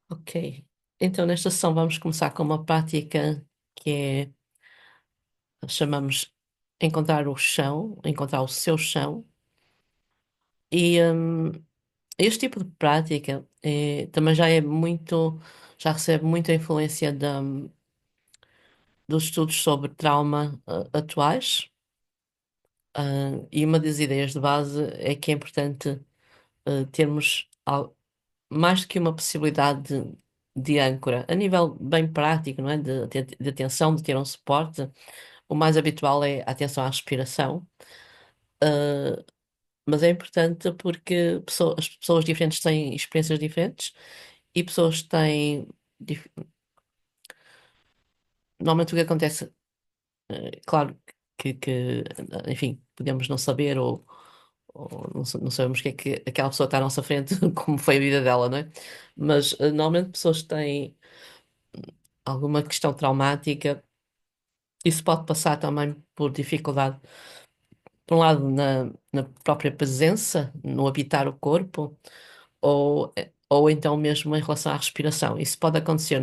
Ok. Então, nesta sessão, vamos começar com uma prática que chamamos encontrar o chão, encontrar o seu chão. E este tipo de prática também já recebe muita influência dos estudos sobre trauma atuais. E uma das ideias de base é que é importante termos mais do que uma possibilidade de âncora, a nível bem prático, não é? De atenção, de ter um suporte. O mais habitual é a atenção à respiração, uh, mas é importante porque as pessoas diferentes têm experiências diferentes e pessoas têm. Normalmente o que acontece, claro enfim, podemos não saber ou não sabemos o que é que aquela pessoa está à nossa frente, como foi a vida dela, não é? Mas normalmente pessoas que têm alguma questão traumática, isso pode passar também por dificuldade por um lado, na própria presença, no habitar o corpo, ou então mesmo em relação à respiração. Isso pode acontecer,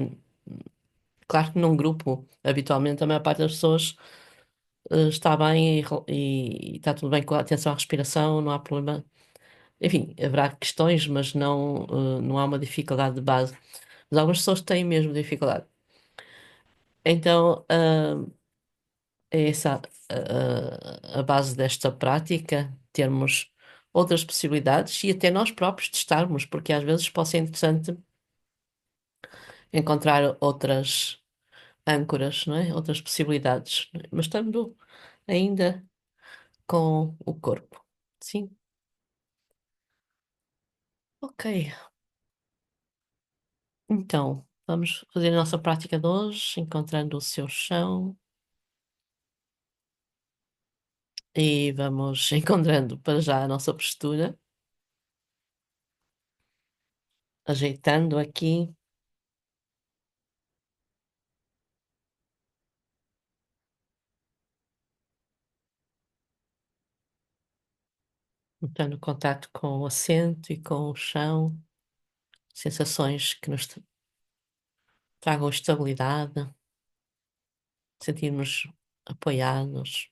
claro que num grupo, habitualmente a maior parte das pessoas está bem e está tudo bem com a atenção à respiração, não há problema. Enfim, haverá questões, mas não há uma dificuldade de base. Mas algumas pessoas têm mesmo dificuldade. Então, é essa a base desta prática, termos outras possibilidades e até nós próprios testarmos, porque às vezes pode ser interessante encontrar outras âncoras, não é? Outras possibilidades, não é? Mas estando ainda com o corpo. Sim, ok. Então, vamos fazer a nossa prática de hoje, encontrando o seu chão e vamos encontrando para já a nossa postura, ajeitando aqui. Entrando em contato com o assento e com o chão, sensações que nos tragam estabilidade, sentirmos apoiados.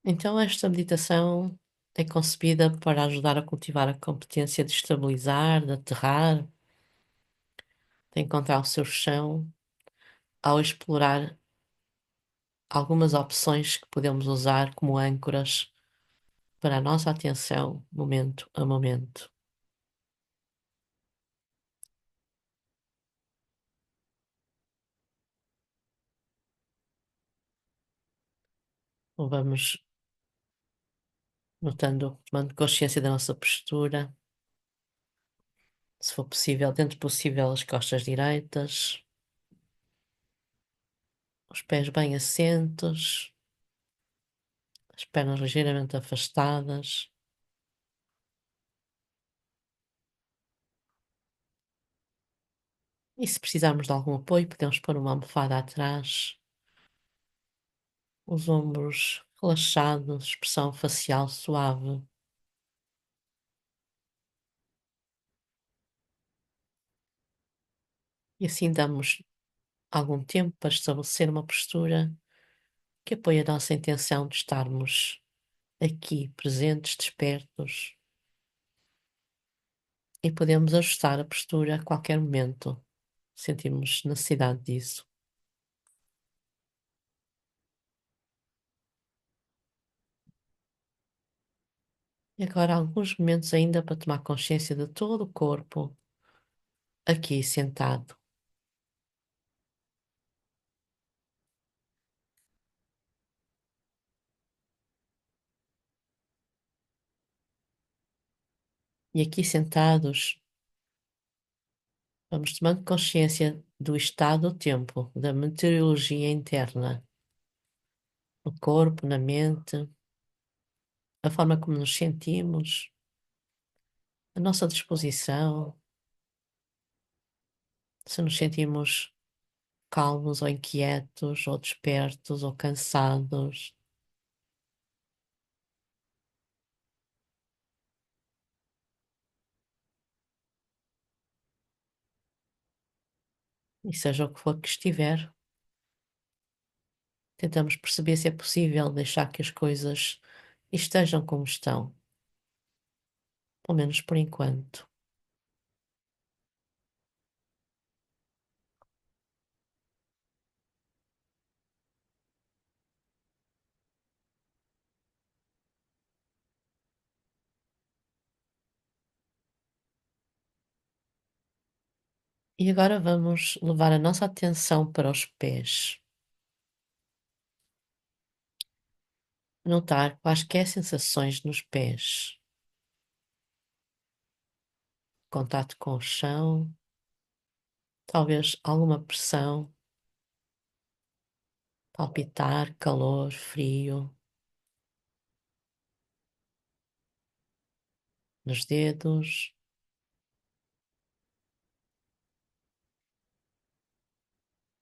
Então, esta meditação é concebida para ajudar a cultivar a competência de estabilizar, de aterrar, de encontrar o seu chão, ao explorar algumas opções que podemos usar como âncoras para a nossa atenção, momento a momento. Ou vamos notando, tomando consciência da nossa postura. Se for possível, dentro do possível, as costas direitas, os pés bem assentos, as pernas ligeiramente afastadas. E se precisarmos de algum apoio, podemos pôr uma almofada atrás, os ombros relaxados, expressão facial suave. E assim damos algum tempo para estabelecer uma postura que apoie a nossa intenção de estarmos aqui, presentes, despertos. E podemos ajustar a postura a qualquer momento, sentirmos necessidade disso. E agora alguns momentos ainda para tomar consciência de todo o corpo, aqui sentado. E aqui sentados, vamos tomando consciência do estado do tempo, da meteorologia interna, no corpo, na mente, a forma como nos sentimos, a nossa disposição, se nos sentimos calmos ou inquietos, ou despertos ou cansados. E seja o que for que estiver, tentamos perceber se é possível deixar que as coisas estejam como estão, pelo menos por enquanto. E agora vamos levar a nossa atenção para os pés. Notar quaisquer sensações nos pés. Contato com o chão, talvez alguma pressão, palpitar, calor, frio, nos dedos,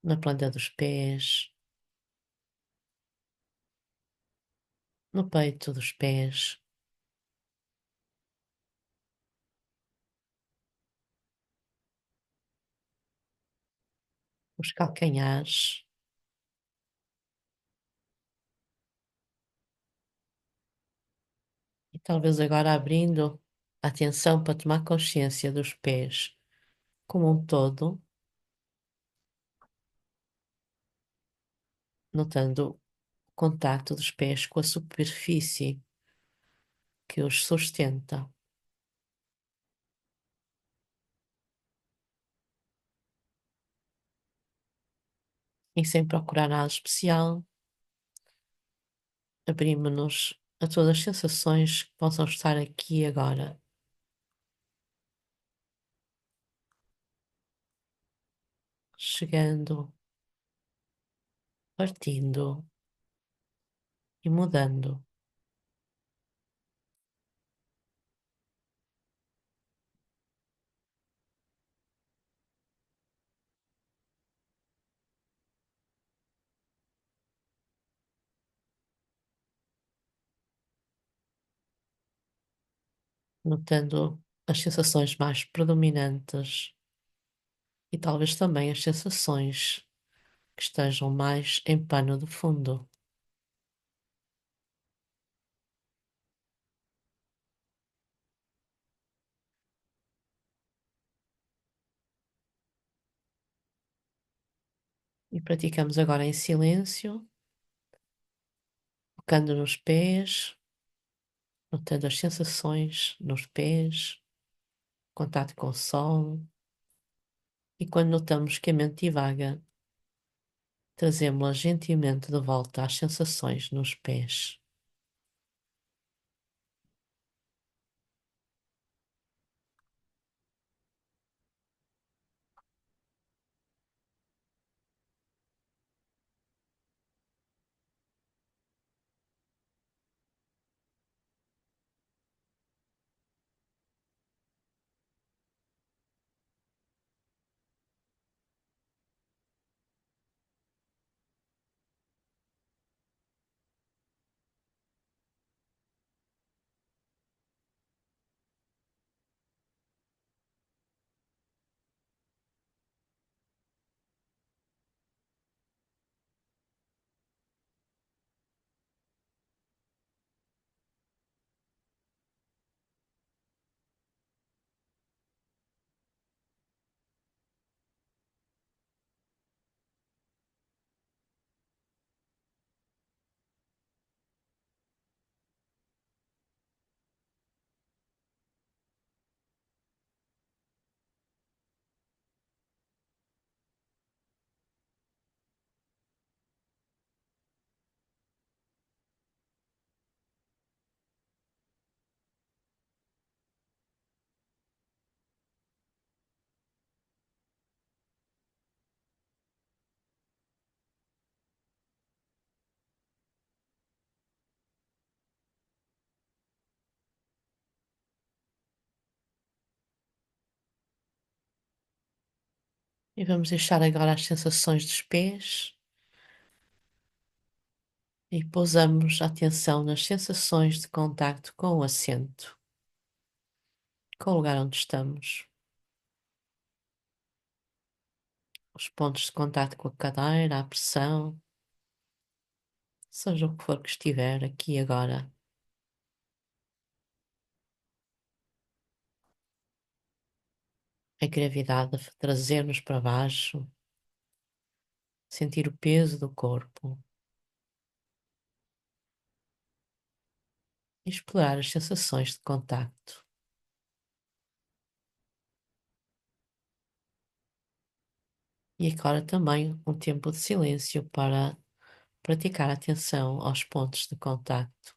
na planta dos pés, no peito dos pés, os calcanhares e talvez agora abrindo a atenção para tomar consciência dos pés como um todo, notando o contacto dos pés com a superfície que os sustenta e sem procurar nada especial, abrimos-nos a todas as sensações que possam estar aqui e agora, chegando, partindo e mudando, notando as sensações mais predominantes e talvez também as sensações que estejam mais em pano de fundo. E praticamos agora em silêncio, tocando nos pés, notando as sensações nos pés, contato com o sol, e quando notamos que a mente divaga, trazemos-la gentilmente de volta às sensações nos pés. E vamos deixar agora as sensações dos pés e pousamos a atenção nas sensações de contacto com o assento, com o lugar onde estamos. os pontos de contacto com a cadeira, a pressão, seja o que for que estiver aqui e agora. A gravidade a trazer-nos para baixo, sentir o peso do corpo e explorar as sensações de contacto. E agora também um tempo de silêncio para praticar atenção aos pontos de contacto.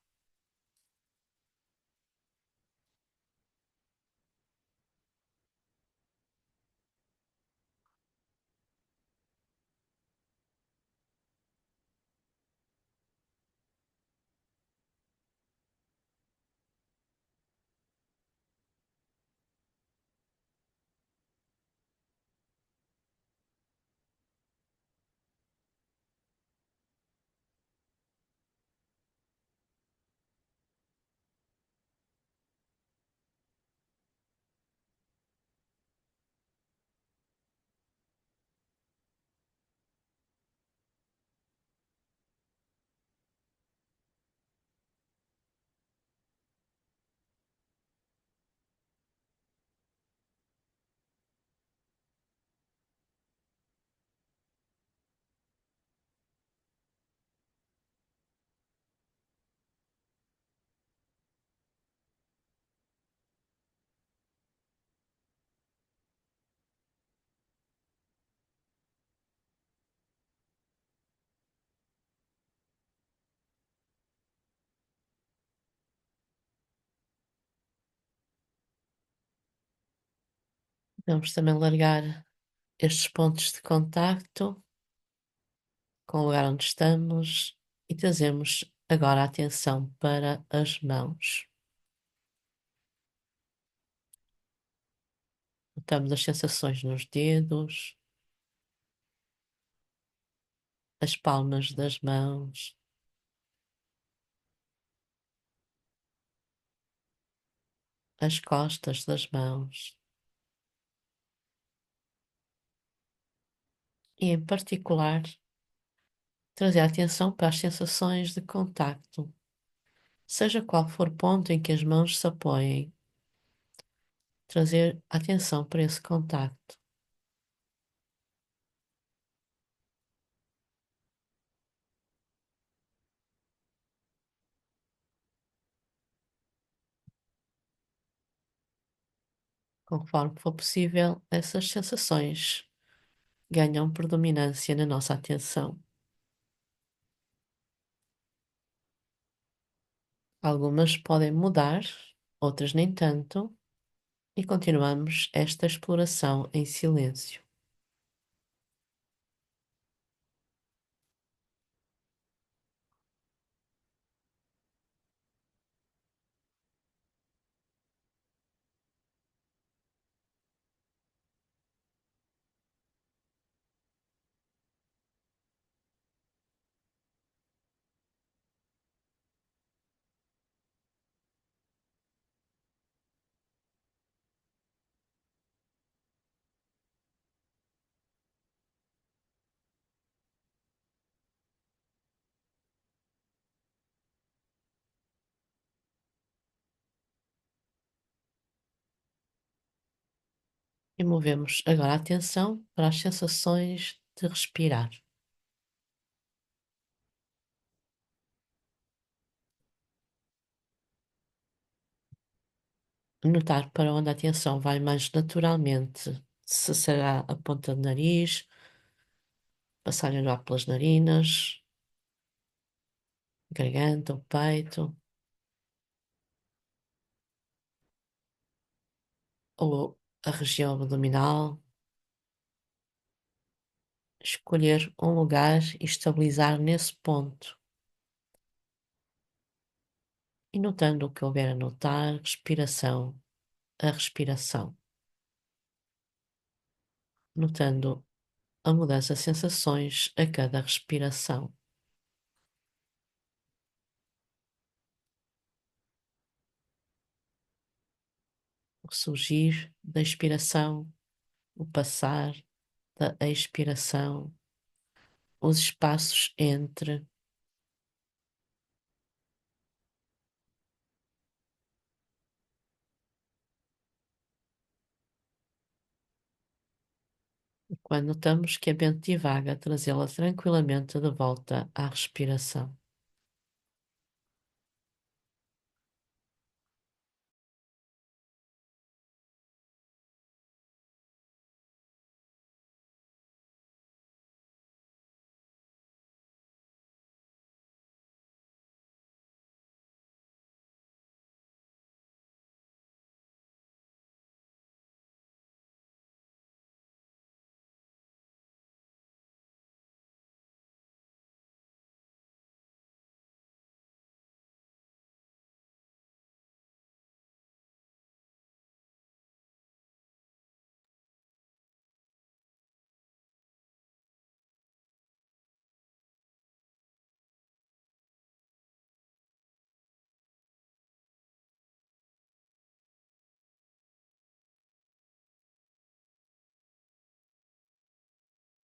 Vamos também largar estes pontos de contacto com o lugar onde estamos e trazemos agora a atenção para as mãos. Notamos as sensações nos dedos, as palmas das mãos, as costas das mãos e, em particular, trazer a atenção para as sensações de contacto, seja qual for o ponto em que as mãos se apoiem, trazer atenção para esse contacto. Conforme for possível, essas sensações ganham predominância na nossa atenção. Algumas podem mudar, outras nem tanto, e continuamos esta exploração em silêncio. E movemos agora a atenção para as sensações de respirar. Notar para onde a atenção vai mais naturalmente, se será a ponta do nariz, passagem do ar pelas narinas, garganta, o peito, ou a região abdominal. Escolher um lugar e estabilizar nesse ponto. E notando o que houver a notar, respiração a respiração. Notando a mudança de sensações a cada respiração. O surgir da expiração, o passar da expiração, os espaços entre. Quando notamos que a mente divaga, trazê-la tranquilamente de volta à respiração.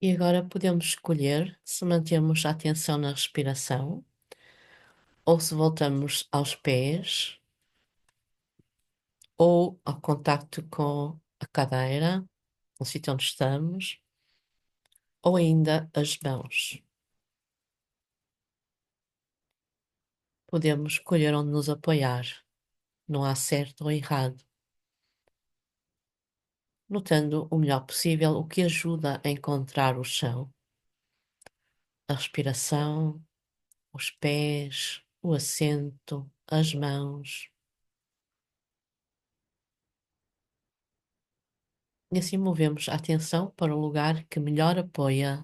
E agora podemos escolher se mantemos a atenção na respiração ou se voltamos aos pés ou ao contacto com a cadeira, no sítio onde estamos, ou ainda as mãos. Podemos escolher onde nos apoiar, não há certo ou errado, notando o melhor possível o que ajuda a encontrar o chão, a respiração, os pés, o assento, as mãos. E assim movemos a atenção para o lugar que melhor apoia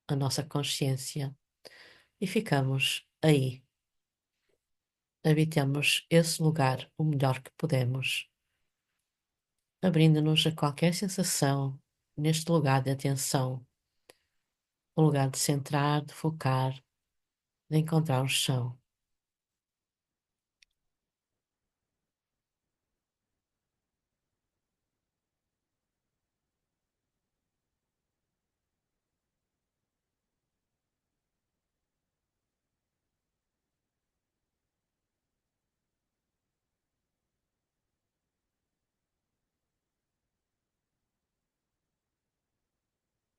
a nossa consciência e ficamos aí. Habitamos esse lugar o melhor que podemos, abrindo-nos a qualquer sensação neste lugar de atenção, o lugar de centrar, de focar, de encontrar o chão.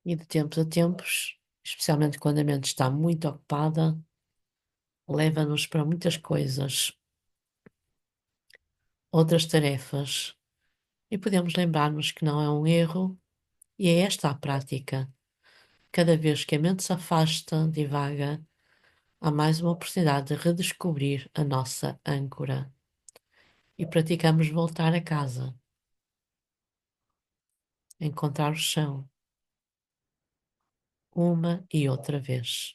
E de tempos a tempos, especialmente quando a mente está muito ocupada, leva-nos para muitas coisas, outras tarefas, e podemos lembrar-nos que não é um erro e é esta a prática. Cada vez que a mente se afasta, divaga, há mais uma oportunidade de redescobrir a nossa âncora e praticamos voltar a casa, encontrar o chão, uma e outra vez.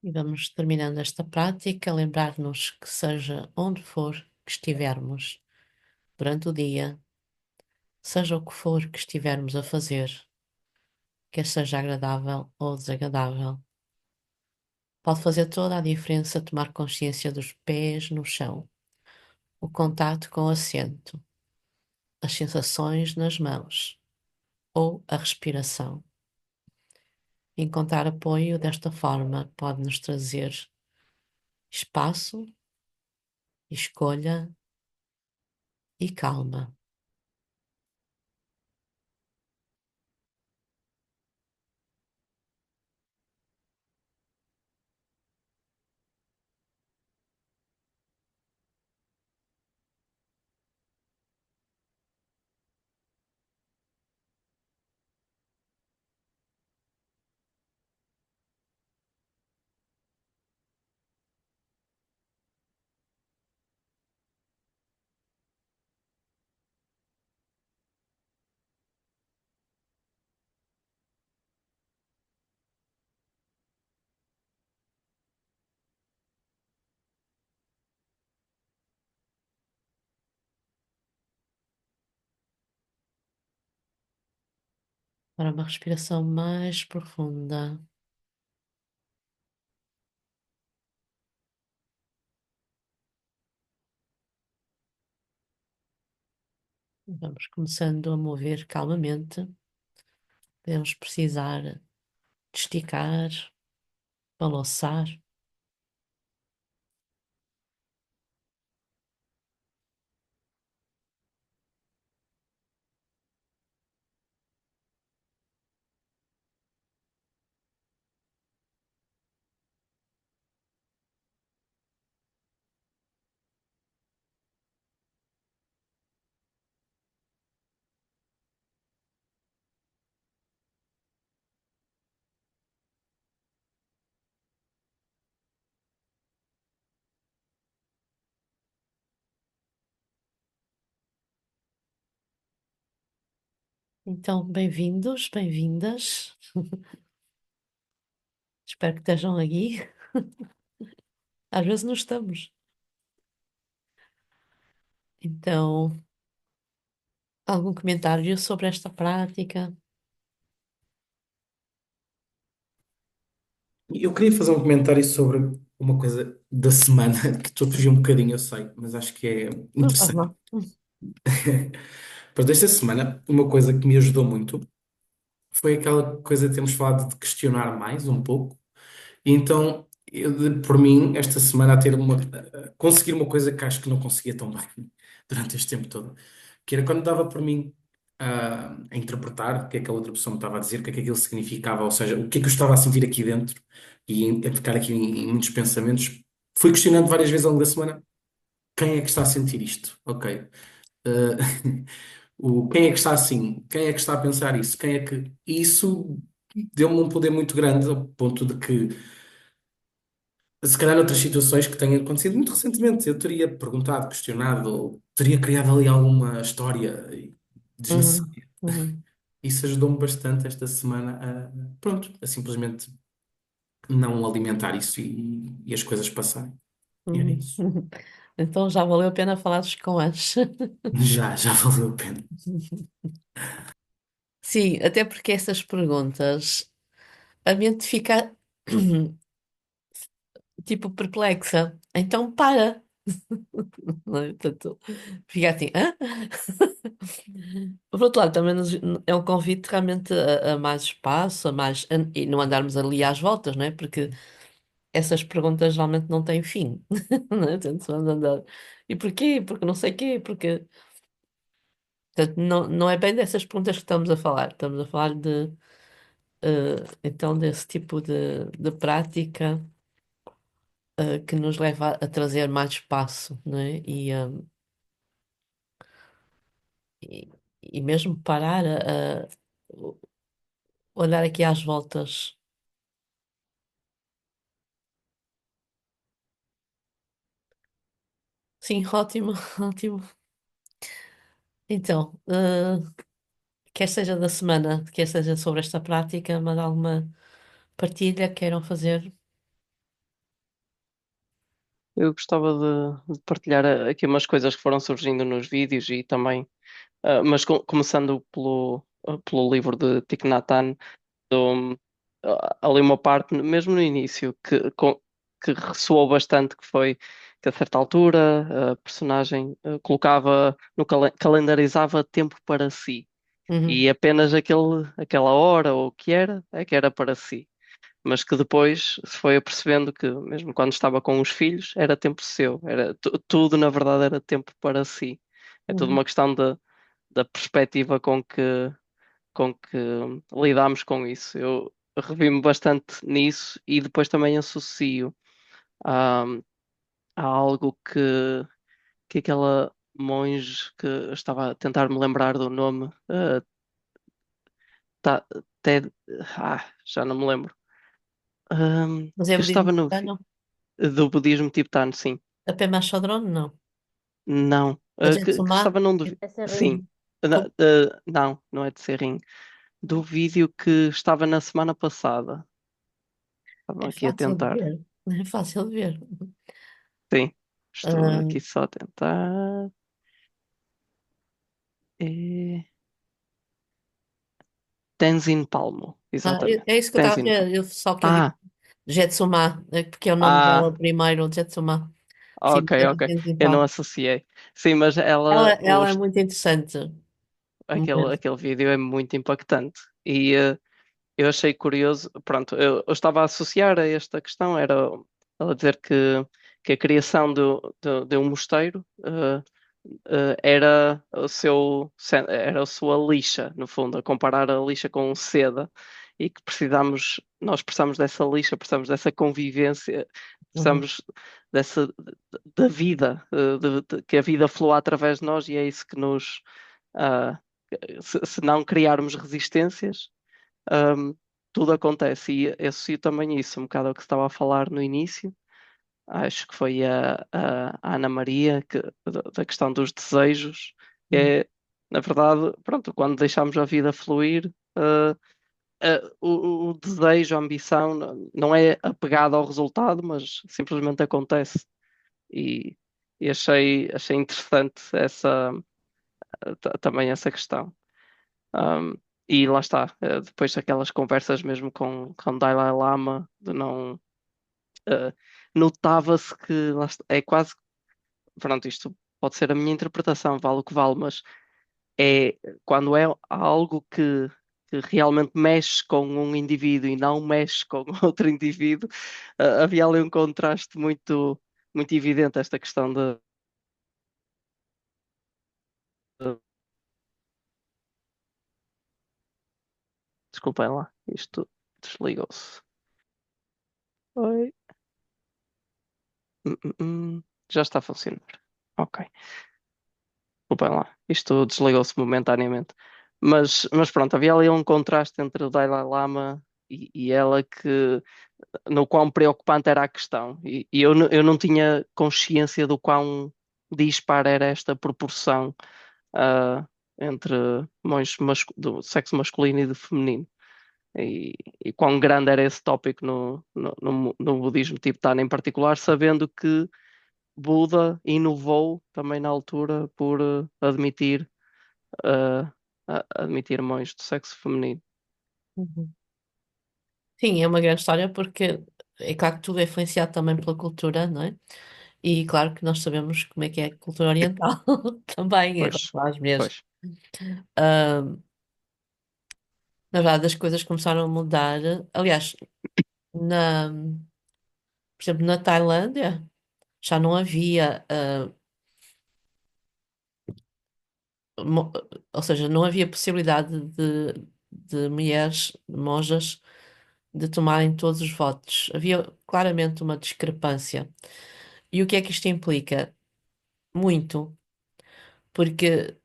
E vamos terminando esta prática, lembrar-nos que seja onde for que estivermos durante o dia, seja o que for que estivermos a fazer, quer seja agradável ou desagradável, pode fazer toda a diferença tomar consciência dos pés no chão, o contato com o assento, as sensações nas mãos ou a respiração. Encontrar apoio desta forma pode nos trazer espaço, escolha e calma. Para uma respiração mais profunda, vamos começando a mover calmamente. Podemos precisar de esticar, balançar. Então, bem-vindos, bem-vindas. Espero que estejam aí. Às vezes não estamos. Então, algum comentário sobre esta prática? Eu queria fazer um comentário sobre uma coisa da semana, que estou a fugir um bocadinho, eu sei, mas acho que é Não faz interessante. mal. Para esta semana, uma coisa que me ajudou muito foi aquela coisa que temos falado de questionar mais um pouco. E então, por mim, esta semana, a conseguir uma coisa que acho que não conseguia tão bem durante este tempo todo, que era quando dava por mim a interpretar o que é que a outra pessoa me estava a dizer, o que é que aquilo significava, ou seja, o que é que eu estava a sentir aqui dentro e a ficar aqui em muitos pensamentos. Fui questionando várias vezes ao longo da semana quem é que está a sentir isto, ok? Uh, quem é que está assim? Quem é que está a pensar isso? Quem é que. E isso deu-me um poder muito grande, ao ponto de que se calhar noutras situações que tenham acontecido muito recentemente, eu teria perguntado, questionado, ou teria criado ali alguma história Uhum, desnecessária. uhum, Isso ajudou-me bastante esta semana pronto, a simplesmente não alimentar isso e as coisas passarem. E era uhum. isso. Então já valeu a pena falares com antes. Já valeu a pena. Sim, até porque essas perguntas, a mente fica tipo perplexa. Então para. Não é? Portanto, fica assim, hã? Por outro lado, também é um convite realmente a mais espaço, e não andarmos ali às voltas, não é? Porque essas perguntas geralmente não têm fim, não é? Portanto, vamos andar. E porquê? Porque não sei quê, porque. Portanto, não é bem dessas perguntas que estamos a falar. Estamos a falar então, desse tipo de prática, que nos leva a trazer mais espaço, não é? E, e mesmo parar a olhar aqui às voltas. Sim, ótimo, ótimo. Então, quer seja da semana, quer seja sobre esta prática, mas alguma partilha queiram fazer? Eu gostava de partilhar aqui umas coisas que foram surgindo nos vídeos e também, mas começando pelo livro de Thich Nhat Hanh, ali uma parte, mesmo no início, que ressoou bastante, que foi que a certa altura a personagem colocava, calendarizava tempo para si. Uhum, E apenas aquela hora ou o que era, é que era para si. Mas que depois se foi apercebendo que, mesmo quando estava com os filhos, era tempo seu. Tudo, na verdade, era tempo para si. É tudo uhum, uma questão da perspectiva com que lidamos com isso. Eu revi-me bastante nisso e depois também associo a, a algo que aquela monge que eu estava a tentar me lembrar do nome, Ta- Ted, já não me lembro. mas é Que budismo estava tibetano? do budismo tibetano, sim. A Pema Chodron? Não. Não. A Que Jetsuma? estava num É sim. Serrim. Como- Não, não é de Serrim. Do vídeo que estava na semana passada. Estava É aqui a fácil de tentar. ver. É fácil de ver. Sim. Estou Ah, aqui só a tentar. É... Tenzin Palmo, exatamente. é isso que eu estava a Tenzin ver. Palmo. Eu, só que eu digo Ah, Jetsuma, porque é o nome dela ah, primeiro, Jetsuma. Sim, ok, ok. Tenzin Eu não Palmo. associei. Sim, mas Ela é muito interessante. Mesmo. aquele vídeo é muito impactante. E eu achei curioso, pronto, eu estava a associar a esta questão, era ela dizer que a criação de um mosteiro era a sua lixa, no fundo, a comparar a lixa com seda, e que nós precisamos dessa lixa, precisamos dessa convivência, Uhum, precisamos dessa, da vida, que a vida flua através de nós, e é isso que ah, se não criarmos resistências, um, tudo acontece. E associo também isso um bocado ao que estava a falar no início. Acho que foi a Ana Maria, da questão dos desejos. uhum, É, na verdade, pronto, quando deixamos a vida fluir, o desejo, a ambição, não é apegado ao resultado, mas simplesmente acontece. E, e achei interessante também essa questão. Um, e lá está, depois daquelas conversas mesmo com Dalai Lama, de não. eh, Notava-se que é quase. Pronto, isto pode ser a minha interpretação, vale o que vale, mas é quando é algo que realmente mexe com um indivíduo e não mexe com outro indivíduo, havia ali um contraste muito evidente, esta questão desculpem lá, isto desligou-se. Oi. Já está a funcionar. Ok. Desculpem lá, isto desligou-se momentaneamente. Mas pronto, havia ali um contraste entre o Dalai Lama e ela no quão preocupante era a questão. E eu não tinha consciência do quão dispar era esta proporção ah, entre do sexo masculino e do feminino. E, e quão grande era esse tópico no budismo tibetano em particular, sabendo que Buda inovou também na altura por uh, admitir mães do sexo feminino. uhum. Sim, é uma grande história porque é claro que tudo é influenciado também pela cultura, não é? E claro que nós sabemos como é que é a cultura oriental também, em Pois, relação às mulheres. pois, Ah, na verdade, as coisas começaram a mudar. Aliás, na, por exemplo, na Tailândia já não havia, mo- ou seja, não havia possibilidade de mulheres, de monjas, de tomarem todos os votos. Havia claramente uma discrepância. E o que é que isto implica? Muito, porque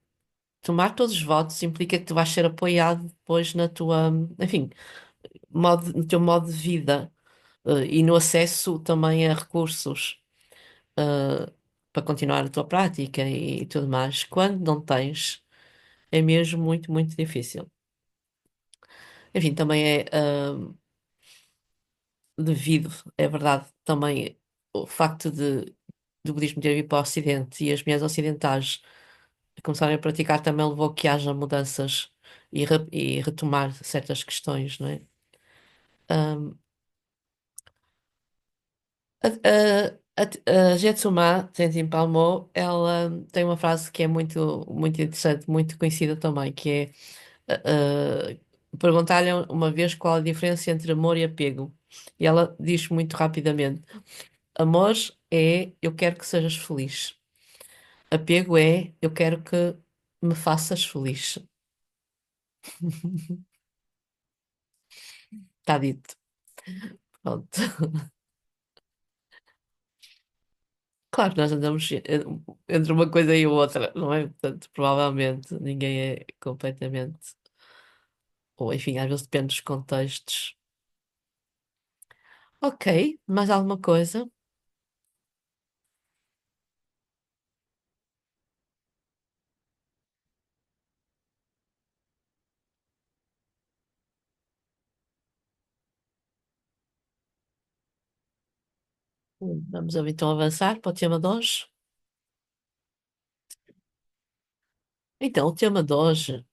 tomar todos os votos implica que tu vais ser apoiado depois na tua, enfim, no teu modo de vida, e no acesso também a recursos, para continuar a tua prática e tudo mais. Quando não tens, é mesmo muito, muito difícil. Enfim, também é, devido, é verdade, também. o facto do budismo ter vindo para o Ocidente e as mulheres ocidentais começarem a praticar também levou que haja mudanças e retomar certas questões, não é? Ahm, a Jetsu Tenzin Palmo, ela tem uma frase que é muito interessante, muito conhecida também, que é perguntar-lhe uma vez qual a diferença entre amor e apego. E ela diz muito rapidamente: amor é eu quero que sejas feliz. Apego é eu quero que me faças feliz. Está dito. Pronto. Claro que nós andamos entre uma coisa e outra, não é? Portanto, provavelmente ninguém é completamente. Ou enfim, às vezes depende dos contextos. Ok, mais alguma coisa? Vamos então avançar para o tema de hoje. Então, o tema de hoje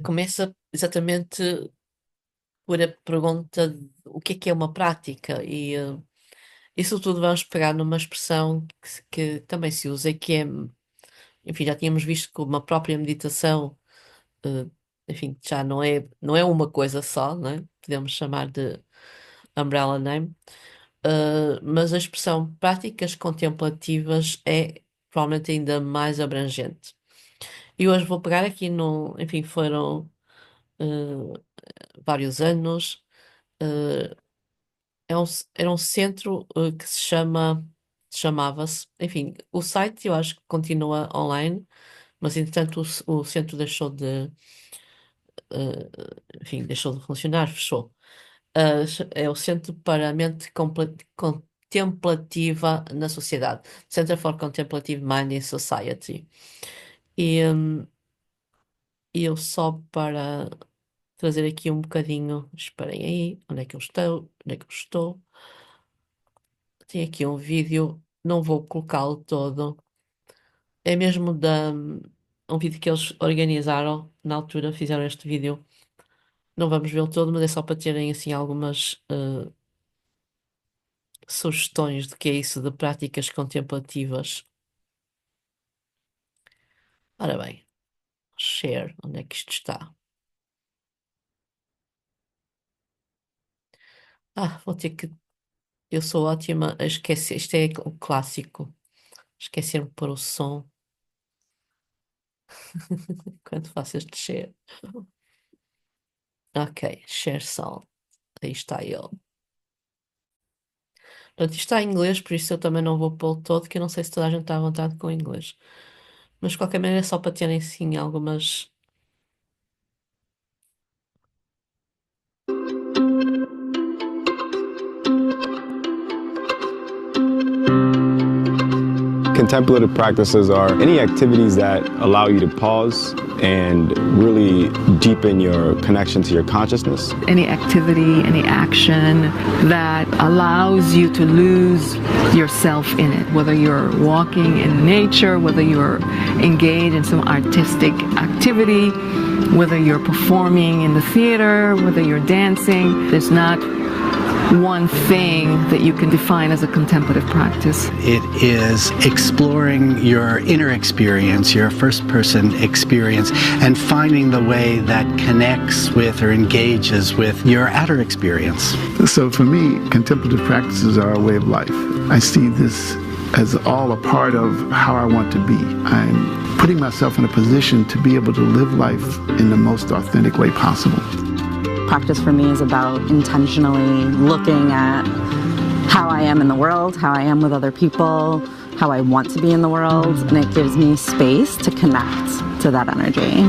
começa exatamente por a pergunta de o que é uma prática e isso tudo vamos pegar numa expressão que também se usa, que é, enfim, já tínhamos visto que uma própria meditação, eh, enfim, já não é uma coisa só, não é? Podemos chamar de umbrella name, mas a expressão práticas contemplativas é provavelmente ainda mais abrangente. E hoje vou pegar aqui no, enfim, foram vários anos. eh, era um centro que chamava-se, enfim, o site eu acho que continua online, mas entretanto o centro deixou enfim, deixou de funcionar, fechou. É o Centro para a Mente Contemplativa na Sociedade, Center for Contemplative Mind in Society. E eu só para trazer aqui um bocadinho, esperem aí, onde é que eu estou? Onde é que eu estou? Tem aqui um vídeo, não vou colocá-lo todo. É mesmo um vídeo que eles organizaram na altura, fizeram este vídeo. Não vamos vê-lo todo, mas é só para terem assim algumas sugestões do que é isso de práticas contemplativas. Ora bem, share, onde é que isto está? Vou ter que. Eu sou ótima a esquecer. Isto é o clássico. Esquecer-me de pôr o som quando faço este share. Ok, share sound. Aí está ele. Portanto, isto está em inglês, por isso eu também não vou pô-lo todo, que eu não sei se toda a gente está à vontade com o inglês. Mas de qualquer maneira é só para terem sim algumas. Contemplative practices are any activities that allow you to pause and really deepen your connection to your consciousness. Any activity, any action that allows you to lose yourself in it, whether you're walking in nature, whether you're engaged in some artistic activity, whether you're performing in the theater, whether you're dancing. There's not one thing that you can define as a contemplative practice. It is exploring your inner experience, your first-person experience, and finding the way that connects with or engages with your outer experience. So for me, contemplative practices are a way of life. I see this as all a part of how I want to be. I'm putting myself in a position to be able to live life in the most authentic way possible. Practice for me is about intentionally looking at how I am in the world, how I am with other people, how I want to be in the world, and it gives me space to connect to that energy.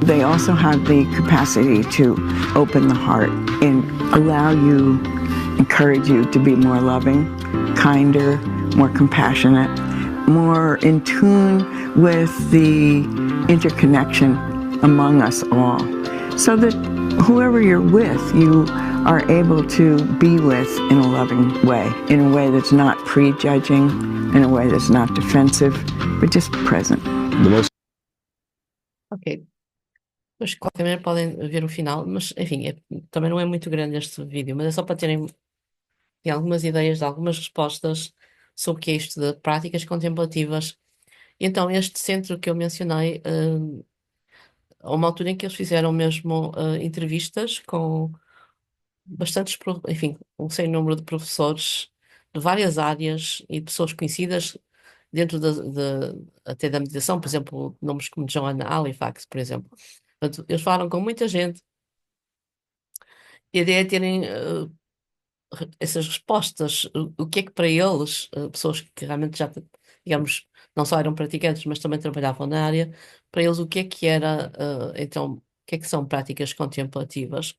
They also have the capacity to open the heart and allow you, encourage you to be more loving, kinder, more compassionate, more in tune with the interconnection among us all, so that whoever you're with, you are able to be with in a loving way, in a way that's not prejudging, in a way that's not defensive, but just present. The most Ok. Mas de qualquer maneira podem ver o final, mas enfim, também não é muito grande este vídeo, mas é só para terem algumas ideias de algumas respostas sobre o que é isto de práticas contemplativas. Então, este centro que eu mencionei, há uma altura em que eles fizeram mesmo entrevistas com bastantes, enfim, um sem número de professores de várias áreas e pessoas conhecidas dentro até da meditação, por exemplo, nomes como Joanna Halifax, por exemplo. Portanto, eles falaram com muita gente e a ideia é terem essas respostas, o que é que para eles, pessoas que realmente já, digamos, não só eram praticantes, mas também trabalhavam na área, para eles o que era, então, o que é que são práticas contemplativas?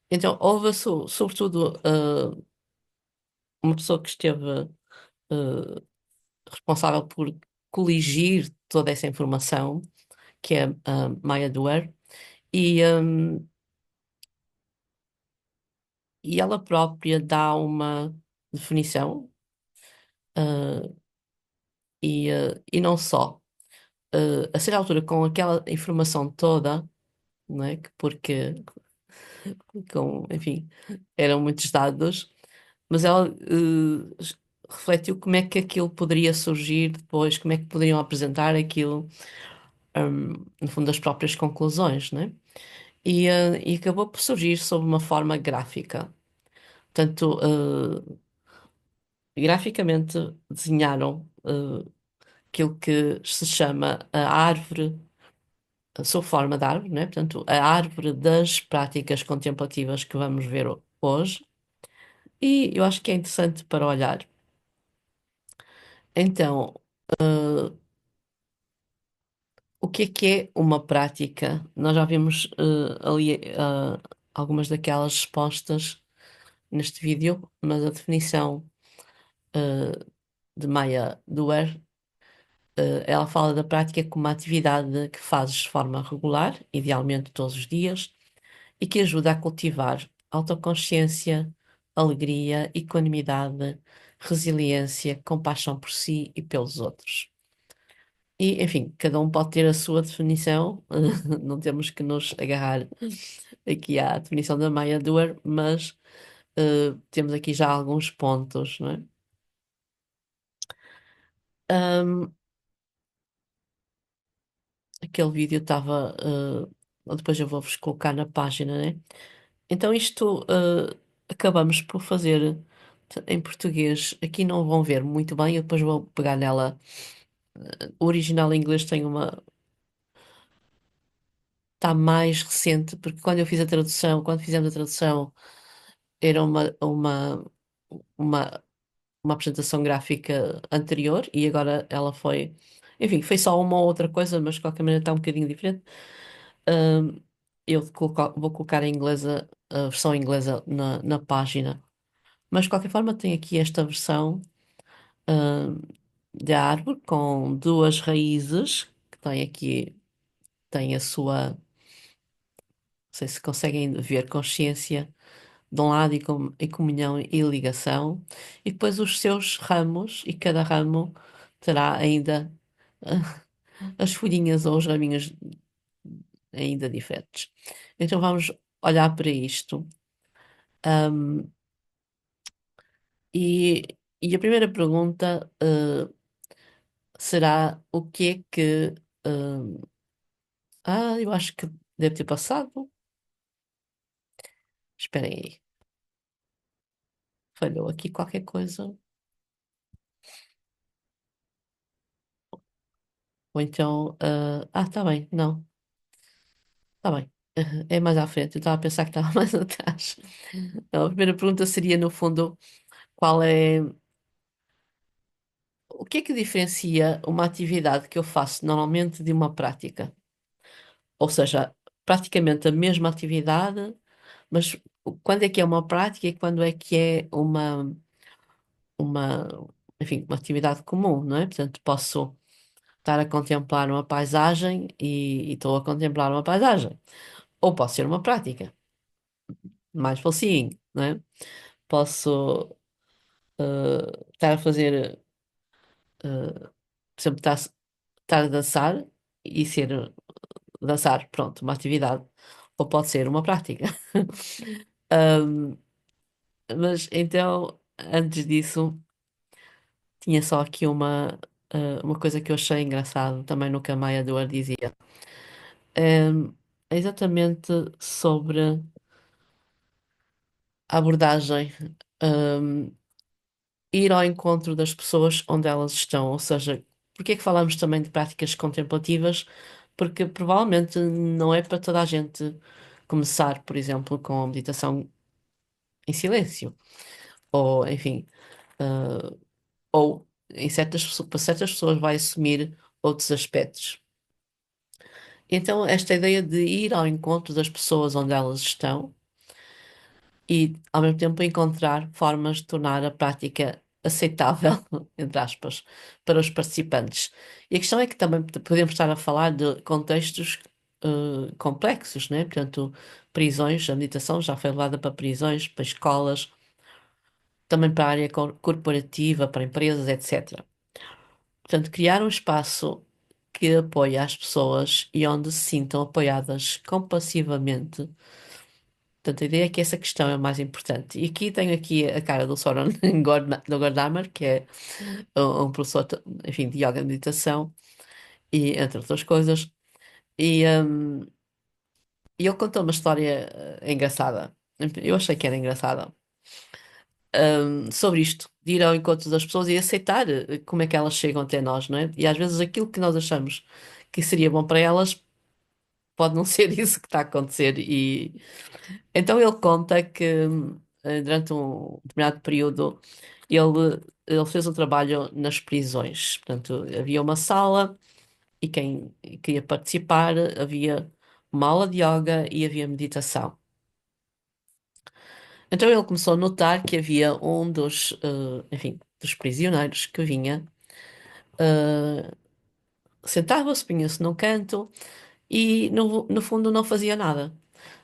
Então, houve, sobretudo, uma pessoa que esteve responsável por coligir toda essa informação, que é a Maya Dwyer, e ela própria dá uma definição, e não só. A certa altura, com aquela informação toda, não é? Porque, enfim, eram muitos dados, mas ela refletiu como é que aquilo poderia surgir depois, como é que poderiam apresentar aquilo, no fundo, das próprias conclusões, não é? E acabou por surgir sob uma forma gráfica. Portanto, graficamente desenharam aquilo que se chama a árvore, sob forma de árvore, né? Portanto, a árvore das práticas contemplativas que vamos ver hoje, e eu acho que é interessante para olhar. Então, o que é uma prática? Nós já vimos ali algumas daquelas respostas neste vídeo, mas a definição de Maya Dwyer, ela fala da prática como uma atividade que fazes de forma regular, idealmente todos os dias, e que ajuda a cultivar autoconsciência, alegria, equanimidade, resiliência, compaixão por si e pelos outros. E, enfim, cada um pode ter a sua definição, não temos que nos agarrar aqui à definição da Maya Dwyer, mas temos aqui já alguns pontos, não é? Aquele vídeo estava. Depois eu vou-vos colocar na página, né? Então, isto acabamos por fazer em português. Aqui não vão ver muito bem, eu depois vou pegar nela. O original em inglês tem uma. Está mais recente, porque quando eu fiz a tradução, quando fizemos a tradução, era uma, uma apresentação gráfica anterior e agora ela foi. Enfim, foi só uma ou outra coisa, mas de qualquer maneira está um bocadinho diferente. Ahm, eu vou colocar a versão inglesa na página. Mas de qualquer forma, tem aqui esta versão ahm, da árvore com duas raízes, que tem aqui, tem a sua, não sei se conseguem ver, consciência de um lado e comunhão e ligação, e depois os seus ramos, e cada ramo terá ainda as folhinhas ou os raminhos ainda diferentes. Então vamos olhar para isto. Ahm, e a primeira pergunta será o que é que. Eu acho que deve ter passado. Esperem aí. Falhou aqui qualquer coisa. Ou então. Está bem, não. Está bem. É mais à frente. Eu estava a pensar que estava mais atrás. Então, a primeira pergunta seria, no fundo, qual é. O que é que diferencia uma atividade que eu faço normalmente de uma prática? Ou seja, praticamente a mesma atividade, mas quando é que é uma prática e quando é que é uma, enfim, uma atividade comum, não é? Portanto, posso estar a contemplar uma paisagem e estou a contemplar uma paisagem. Ou pode ser uma prática. mais falsinho, não é? Posso estar a fazer, por exemplo, estar a dançar e ser dançar, pronto, uma atividade, ou pode ser uma prática. Ahm, mas então, antes disso, tinha só aqui uma coisa que eu achei engraçado também no que a Maya Dor dizia. Ahm, é exatamente sobre a abordagem, ahm, ir ao encontro das pessoas onde elas estão, ou seja, porque é que falamos também de práticas contemplativas? Porque provavelmente não é para toda a gente começar, por exemplo, com a meditação em silêncio, ou enfim, ah, ou para certas pessoas vai assumir outros aspectos. Então, esta ideia de ir ao encontro das pessoas onde elas estão e, ao mesmo tempo, encontrar formas de tornar a prática aceitável, entre aspas, para os participantes. E a questão é que também podemos estar a falar de contextos complexos, né? Portanto, prisões, a meditação já foi levada para prisões, para escolas, também para a área corporativa, para empresas, etc. Portanto, criar um espaço que apoie as pessoas e onde se sintam apoiadas compassivamente. Portanto, a ideia é que essa questão é mais importante. E aqui tenho aqui a cara do Soren Gordhamer, que é professor, enfim, de yoga e meditação, e entre outras coisas. E ele contou uma história engraçada. Eu achei que era engraçada. Sobre isto, de ir ao encontro das pessoas e aceitar como é que elas chegam até nós, não é? E às vezes aquilo que nós achamos que seria bom para elas pode não ser isso que está a acontecer. E então ele conta que durante um determinado período ele fez um trabalho nas prisões. Portanto, havia uma sala e quem queria participar havia uma aula de yoga e havia meditação. Então ele começou a notar que havia um enfim, dos prisioneiros que vinha, eh, sentava-se, punha-se num canto e no fundo não fazia nada.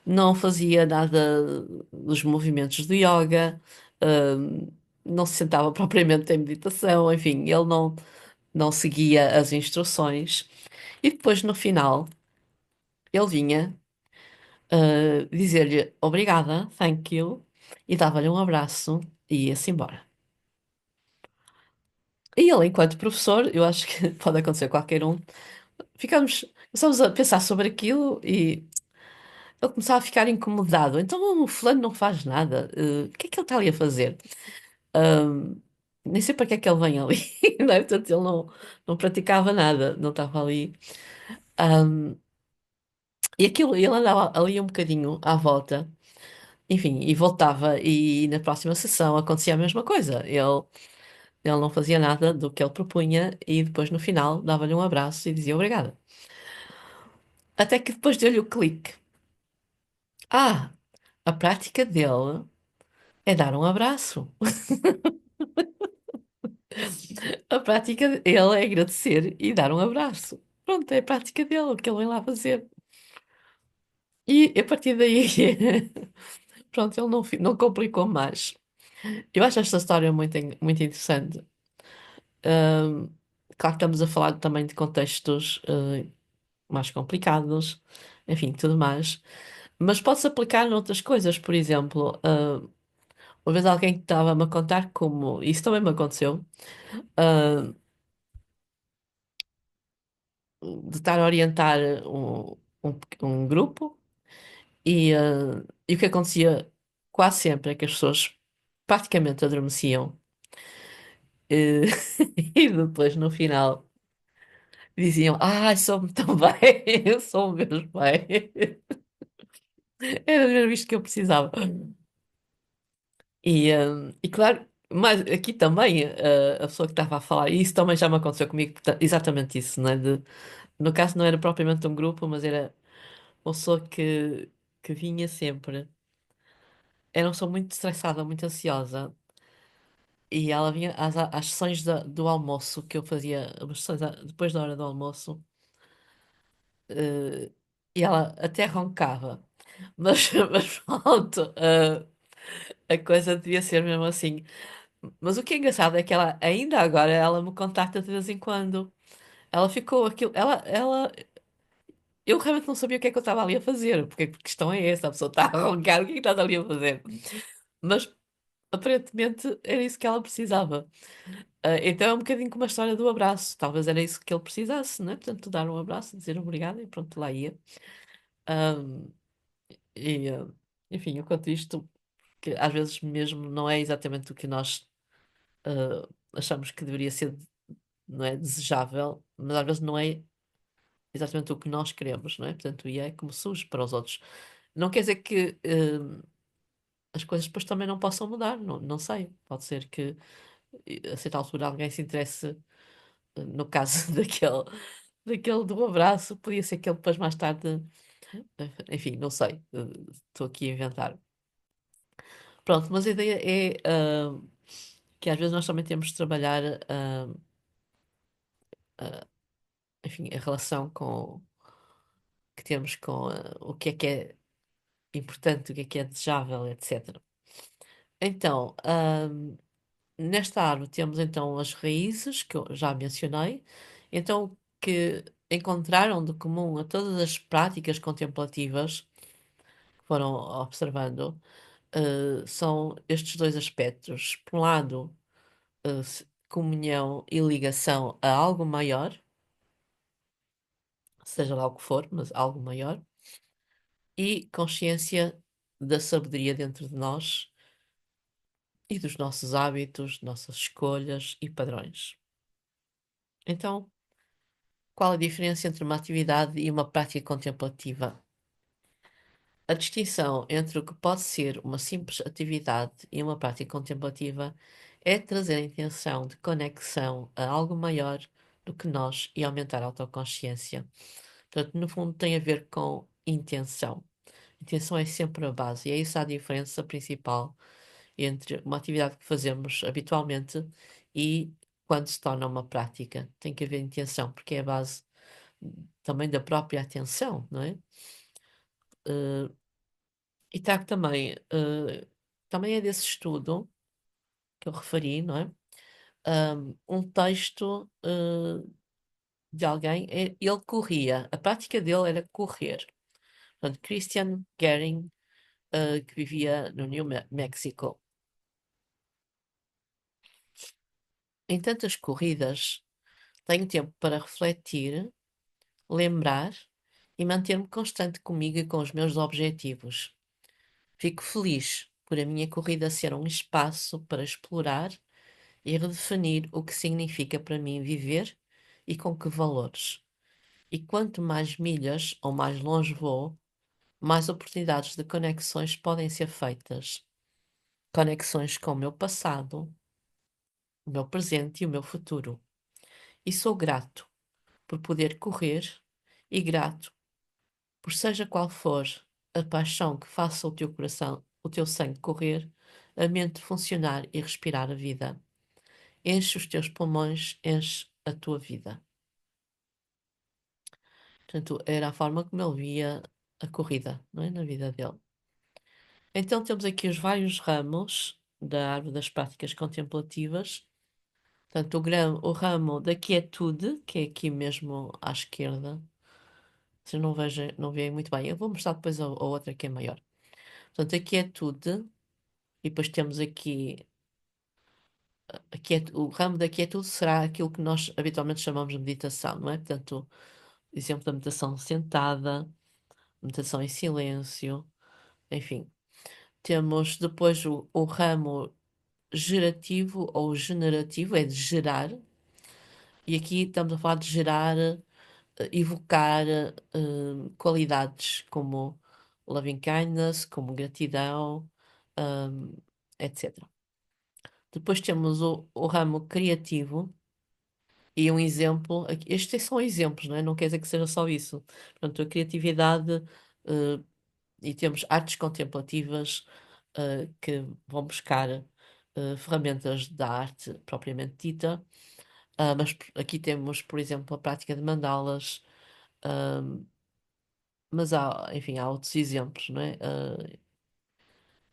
Não fazia nada dos movimentos do yoga, eh, não se sentava propriamente em meditação, enfim, ele não seguia as instruções. E depois no final ele vinha, dizer-lhe obrigada, thank you, e dava-lhe um abraço e ia-se embora. E ele, enquanto professor, eu acho que pode acontecer a qualquer um, começamos a pensar sobre aquilo e ele começava a ficar incomodado. Então o fulano não faz nada. O que é que ele está ali a fazer? Ahm, nem sei para que é que ele vem ali. Não é? Portanto, ele não praticava nada, não estava ali. Ahm, e aquilo, ele andava ali um bocadinho à volta, enfim, e voltava, e na próxima sessão acontecia a mesma coisa. Ele não fazia nada do que ele propunha e depois no final dava-lhe um abraço e dizia obrigada. Até que depois deu-lhe o clique. Ah, a prática dele é dar um abraço. A prática dele é agradecer e dar um abraço. Pronto, é a prática dele, o que ele vem lá fazer. E a partir daí, pronto, ele não complicou mais. Eu acho esta história muito interessante. Ahm, claro que estamos a falar também de contextos mais complicados, enfim, tudo mais. Mas pode-se aplicar noutras coisas, por exemplo, uma vez alguém que estava-me a contar como isso também me aconteceu, ah, de estar a orientar um grupo e o que acontecia quase sempre é que as pessoas praticamente adormeciam eh, e depois no final diziam: Ai, soube tão bem, eu sou mesmo bem, era mesmo isto que eu precisava. E claro, mas aqui também a pessoa que estava a falar, e isso também já me aconteceu comigo, exatamente isso, não é? No caso não era propriamente um grupo, mas era uma pessoa que vinha sempre. Era uma pessoa muito estressada, muito ansiosa. E ela vinha às sessões do almoço, que eu fazia, as sessões depois da hora do almoço, eh, e ela até roncava. Mas pronto, a coisa devia ser mesmo assim. Mas o que é engraçado é que ela, ainda agora, ela me contacta de vez em quando. Ela ficou aquilo. Eu realmente não sabia o que é que eu estava ali a fazer, porque a questão é essa, a pessoa está a roncar, o que é que estás ali a fazer? Mas aparentemente era isso que ela precisava. Então é um bocadinho como a história do abraço, talvez era isso que ele precisasse, né? Portanto, dar um abraço, dizer obrigado e pronto, lá ia. Ahm, e, enfim, eu conto isto, que às vezes mesmo não é exatamente o que nós achamos que deveria ser, não é desejável, mas às vezes não é exatamente o que nós queremos, não é? Portanto, e é como surge para os outros. Não quer dizer que as coisas depois também não possam mudar, não sei. Pode ser que a certa altura alguém se interesse, no caso daquele do abraço, podia ser que ele depois mais tarde, enfim, não sei, estou aqui a inventar. Pronto, mas a ideia é que às vezes nós também temos de trabalhar, enfim, a relação que temos com o que é importante, o que é desejável, etc. Então, nesta árvore temos então as raízes, que eu já mencionei, então que encontraram de comum a todas as práticas contemplativas que foram observando, são estes dois aspectos. Por um lado, comunhão e ligação a algo maior, seja lá o que for, mas algo maior, e consciência da sabedoria dentro de nós e dos nossos hábitos, nossas escolhas e padrões. Então, qual a diferença entre uma atividade e uma prática contemplativa? A distinção entre o que pode ser uma simples atividade e uma prática contemplativa é trazer a intenção de conexão a algo maior do que nós e aumentar a autoconsciência. Portanto, no fundo, tem a ver com intenção. Intenção é sempre a base, e é isso a diferença principal entre uma atividade que fazemos habitualmente e quando se torna uma prática. Tem que haver intenção, porque é a base também da própria atenção, não é? Eh, e trago também, também é desse estudo que eu referi, não é? Um texto de alguém, ele corria, a prática dele era correr. Portanto, Christian Gering, que vivia no New México. Em tantas corridas, tenho tempo para refletir, lembrar e manter-me constante comigo e com os meus objetivos. Fico feliz por a minha corrida ser um espaço para explorar e redefinir o que significa para mim viver e com que valores. E quanto mais milhas ou mais longe vou, mais oportunidades de conexões podem ser feitas. Conexões com o meu passado, o meu presente e o meu futuro. E sou grato por poder correr e grato por seja qual for a paixão que faça o teu coração, o teu sangue correr, a mente funcionar e respirar a vida. Enche os teus pulmões, enche a tua vida. Portanto, era a forma como ele via a corrida, não é? Na vida dele. Então, temos aqui os vários ramos da árvore das práticas contemplativas. Portanto, o ramo da quietude, que é aqui mesmo à esquerda. Vocês não veem muito bem. Eu vou mostrar depois a outra que é maior. Portanto, a quietude. E depois temos aqui o ramo da quietude será aquilo que nós habitualmente chamamos de meditação, não é? Portanto, exemplo da meditação sentada, meditação em silêncio, enfim. Temos depois o ramo gerativo ou generativo, é de gerar, e aqui estamos a falar de gerar, evocar qualidades como loving kindness, como gratidão, etc. Depois temos o ramo criativo e um exemplo. Estes são exemplos, não é? Não quer dizer que seja só isso. Portanto, a criatividade, eh, e temos artes contemplativas, que vão buscar ferramentas da arte propriamente dita. Mas aqui temos, por exemplo, a prática de mandalas, mas há, enfim, há outros exemplos, não é?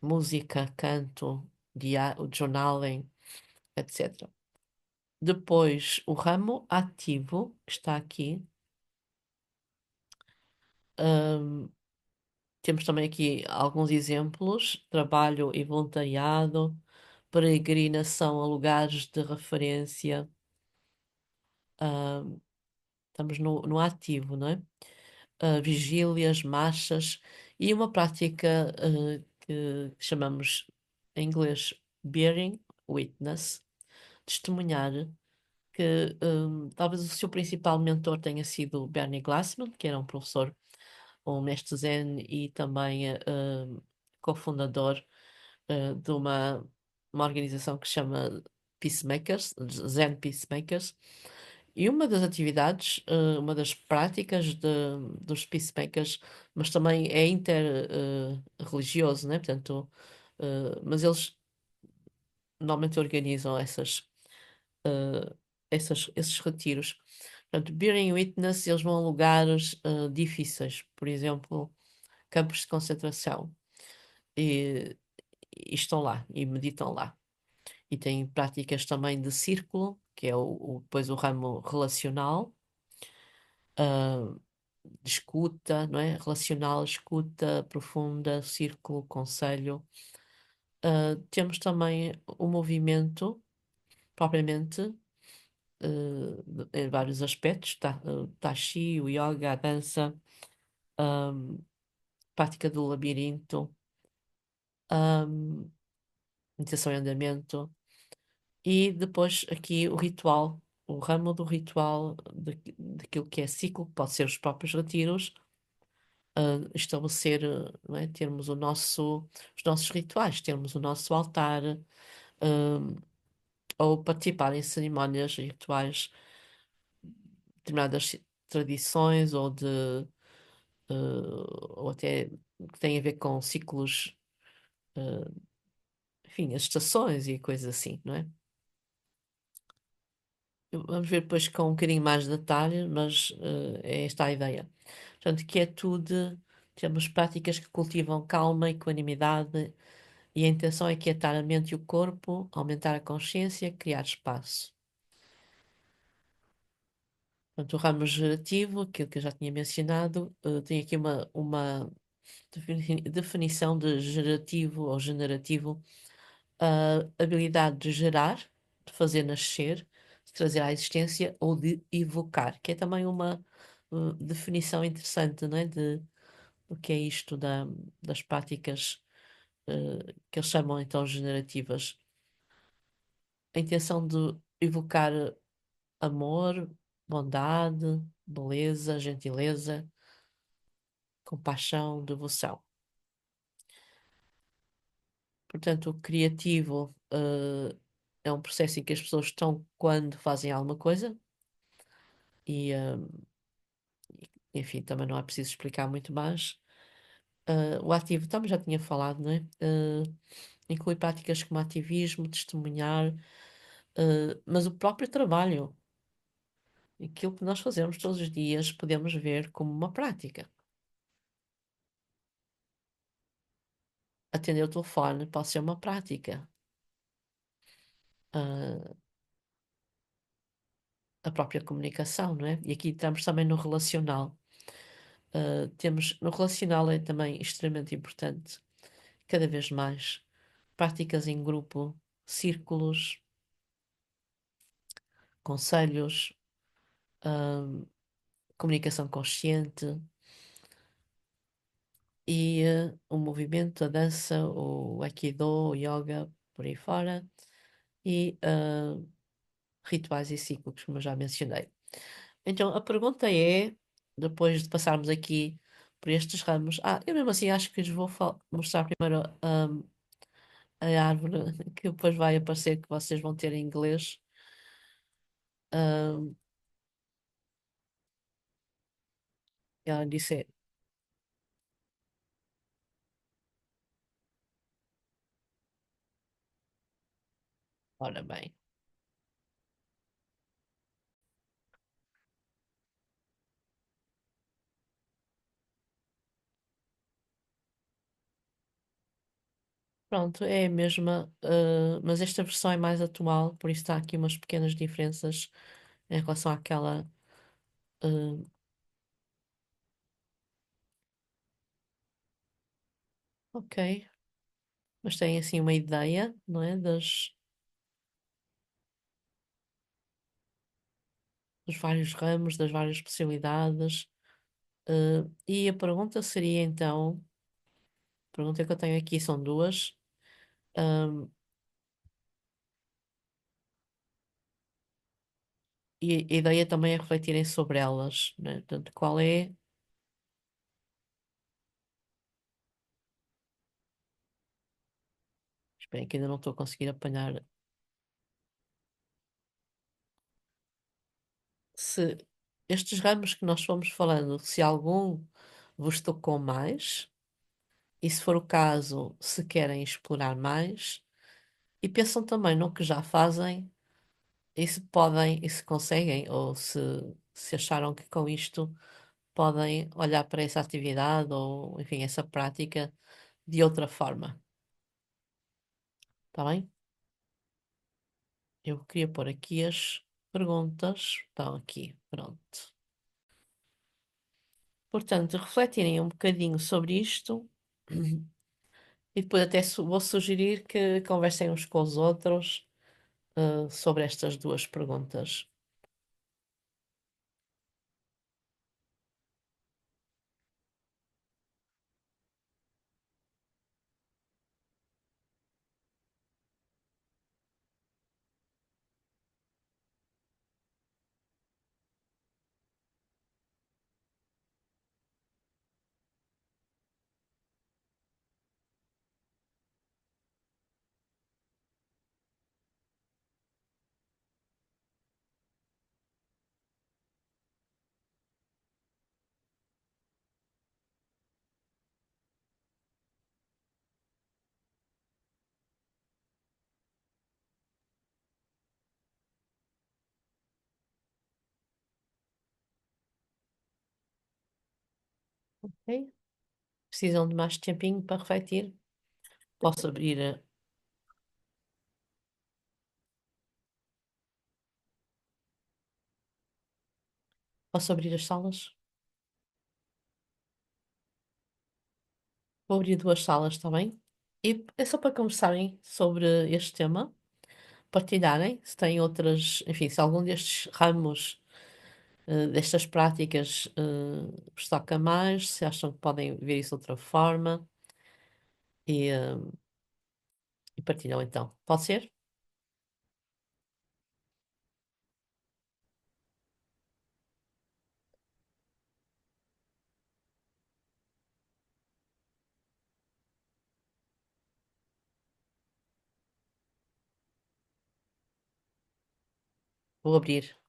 Música, canto, o journaling, etc. Depois, o ramo ativo, que está aqui. hum, Temos também aqui alguns exemplos: trabalho e voluntariado, peregrinação a lugares de referência. hum, Estamos no ativo, não é? Vigílias, marchas e uma prática que chamamos em inglês bearing witness, testemunhar, que talvez o seu principal mentor tenha sido Bernie Glassman, que era um professor, um mestre Zen e também cofundador de uma organização que se chama Peacemakers, Zen Peacemakers. E uma das atividades, uma das práticas dos peacemakers, mas também é inter-religioso, né? Portanto, mas eles normalmente organizam eh, esses retiros. Portanto, bearing witness, eles vão a lugares difíceis, por exemplo, campos de concentração, e, e estão lá, e meditam lá. E têm práticas também de círculo, que é depois o ramo relacional, ah, de escuta, não é? Relacional, escuta profunda, círculo, conselho. Temos também o movimento, propriamente, em vários aspectos, o tai chi, o yoga, a dança, prática do labirinto, meditação em andamento, e depois aqui o ritual, o ramo do ritual, daquilo que é ciclo, que pode ser os próprios retiros, estabelecer, não é? Termos os nossos rituais, termos o nosso altar, ou participar em cerimónias rituais, determinadas tradições ou até que têm a ver com ciclos, eh, enfim, as estações e coisas assim, não é? Vamos ver depois com um bocadinho mais de detalhe, mas é esta a ideia. Portanto, quietude, temos práticas que cultivam calma e equanimidade, e a intenção é quietar a mente e o corpo, aumentar a consciência, criar espaço. Portanto, o ramo gerativo, aquilo que eu já tinha mencionado, tem aqui uma definição de gerativo ou generativo: a habilidade de gerar, de fazer nascer, de trazer à existência ou de evocar, que é também uma definição interessante, não é? Do que é isto das práticas que eles chamam então generativas. A intenção de evocar amor, bondade, beleza, gentileza, compaixão, devoção. Portanto, o criativo é um processo em que as pessoas estão quando fazem alguma coisa e, enfim, também não é preciso explicar muito mais. O ativo, também já tinha falado, não é? Inclui práticas como ativismo, testemunhar, mas o próprio trabalho, aquilo que nós fazemos todos os dias, podemos ver como uma prática. Atender o telefone pode ser uma prática. Ah, a própria comunicação, não é? E aqui estamos também no relacional. Temos no relacional é também extremamente importante, cada vez mais, práticas em grupo, círculos, conselhos, ah, comunicação consciente e o movimento, a dança, o aikido, o yoga, por aí fora, e rituais e ciclos, como eu já mencionei. Então, a pergunta é, depois de passarmos aqui por estes ramos, eu mesmo assim acho que lhes vou mostrar primeiro a árvore que depois vai aparecer, que vocês vão ter em inglês. Ahm, Ela disse, ora bem, Pronto, é a mesma, mas esta versão é mais atual, por isso está aqui umas pequenas diferenças em relação àquela. eh, ok, mas tem assim uma ideia, não é? Dos vários ramos, das várias possibilidades. E a pergunta seria então, a pergunta que eu tenho aqui são duas. ahm, e a ideia também é refletirem sobre elas, né? Portanto, qual é. Espera aí que ainda não estou a conseguir apanhar. Se estes ramos que nós fomos falando, se algum vos tocou mais, e se for o caso, se querem explorar mais, e pensam também no que já fazem, e se podem, e se conseguem, ou se acharam que com isto podem olhar para essa atividade, ou enfim, essa prática de outra forma. Está bem? Eu queria pôr aqui as perguntas. Estão aqui, pronto. Portanto, refletirem um bocadinho sobre isto. E depois até vou sugerir que conversem uns com os outros, sobre estas duas perguntas. Ok? Precisam de mais tempinho para refletir? Posso abrir, posso abrir as salas? Vou abrir duas salas, está bem? E é só para conversarem sobre este tema, partilharem se têm outras, enfim, se algum destes ramos, destas práticas, vos toca mais, se acham que podem ver isso de outra forma e, e partilham então. Pode ser? Vou abrir.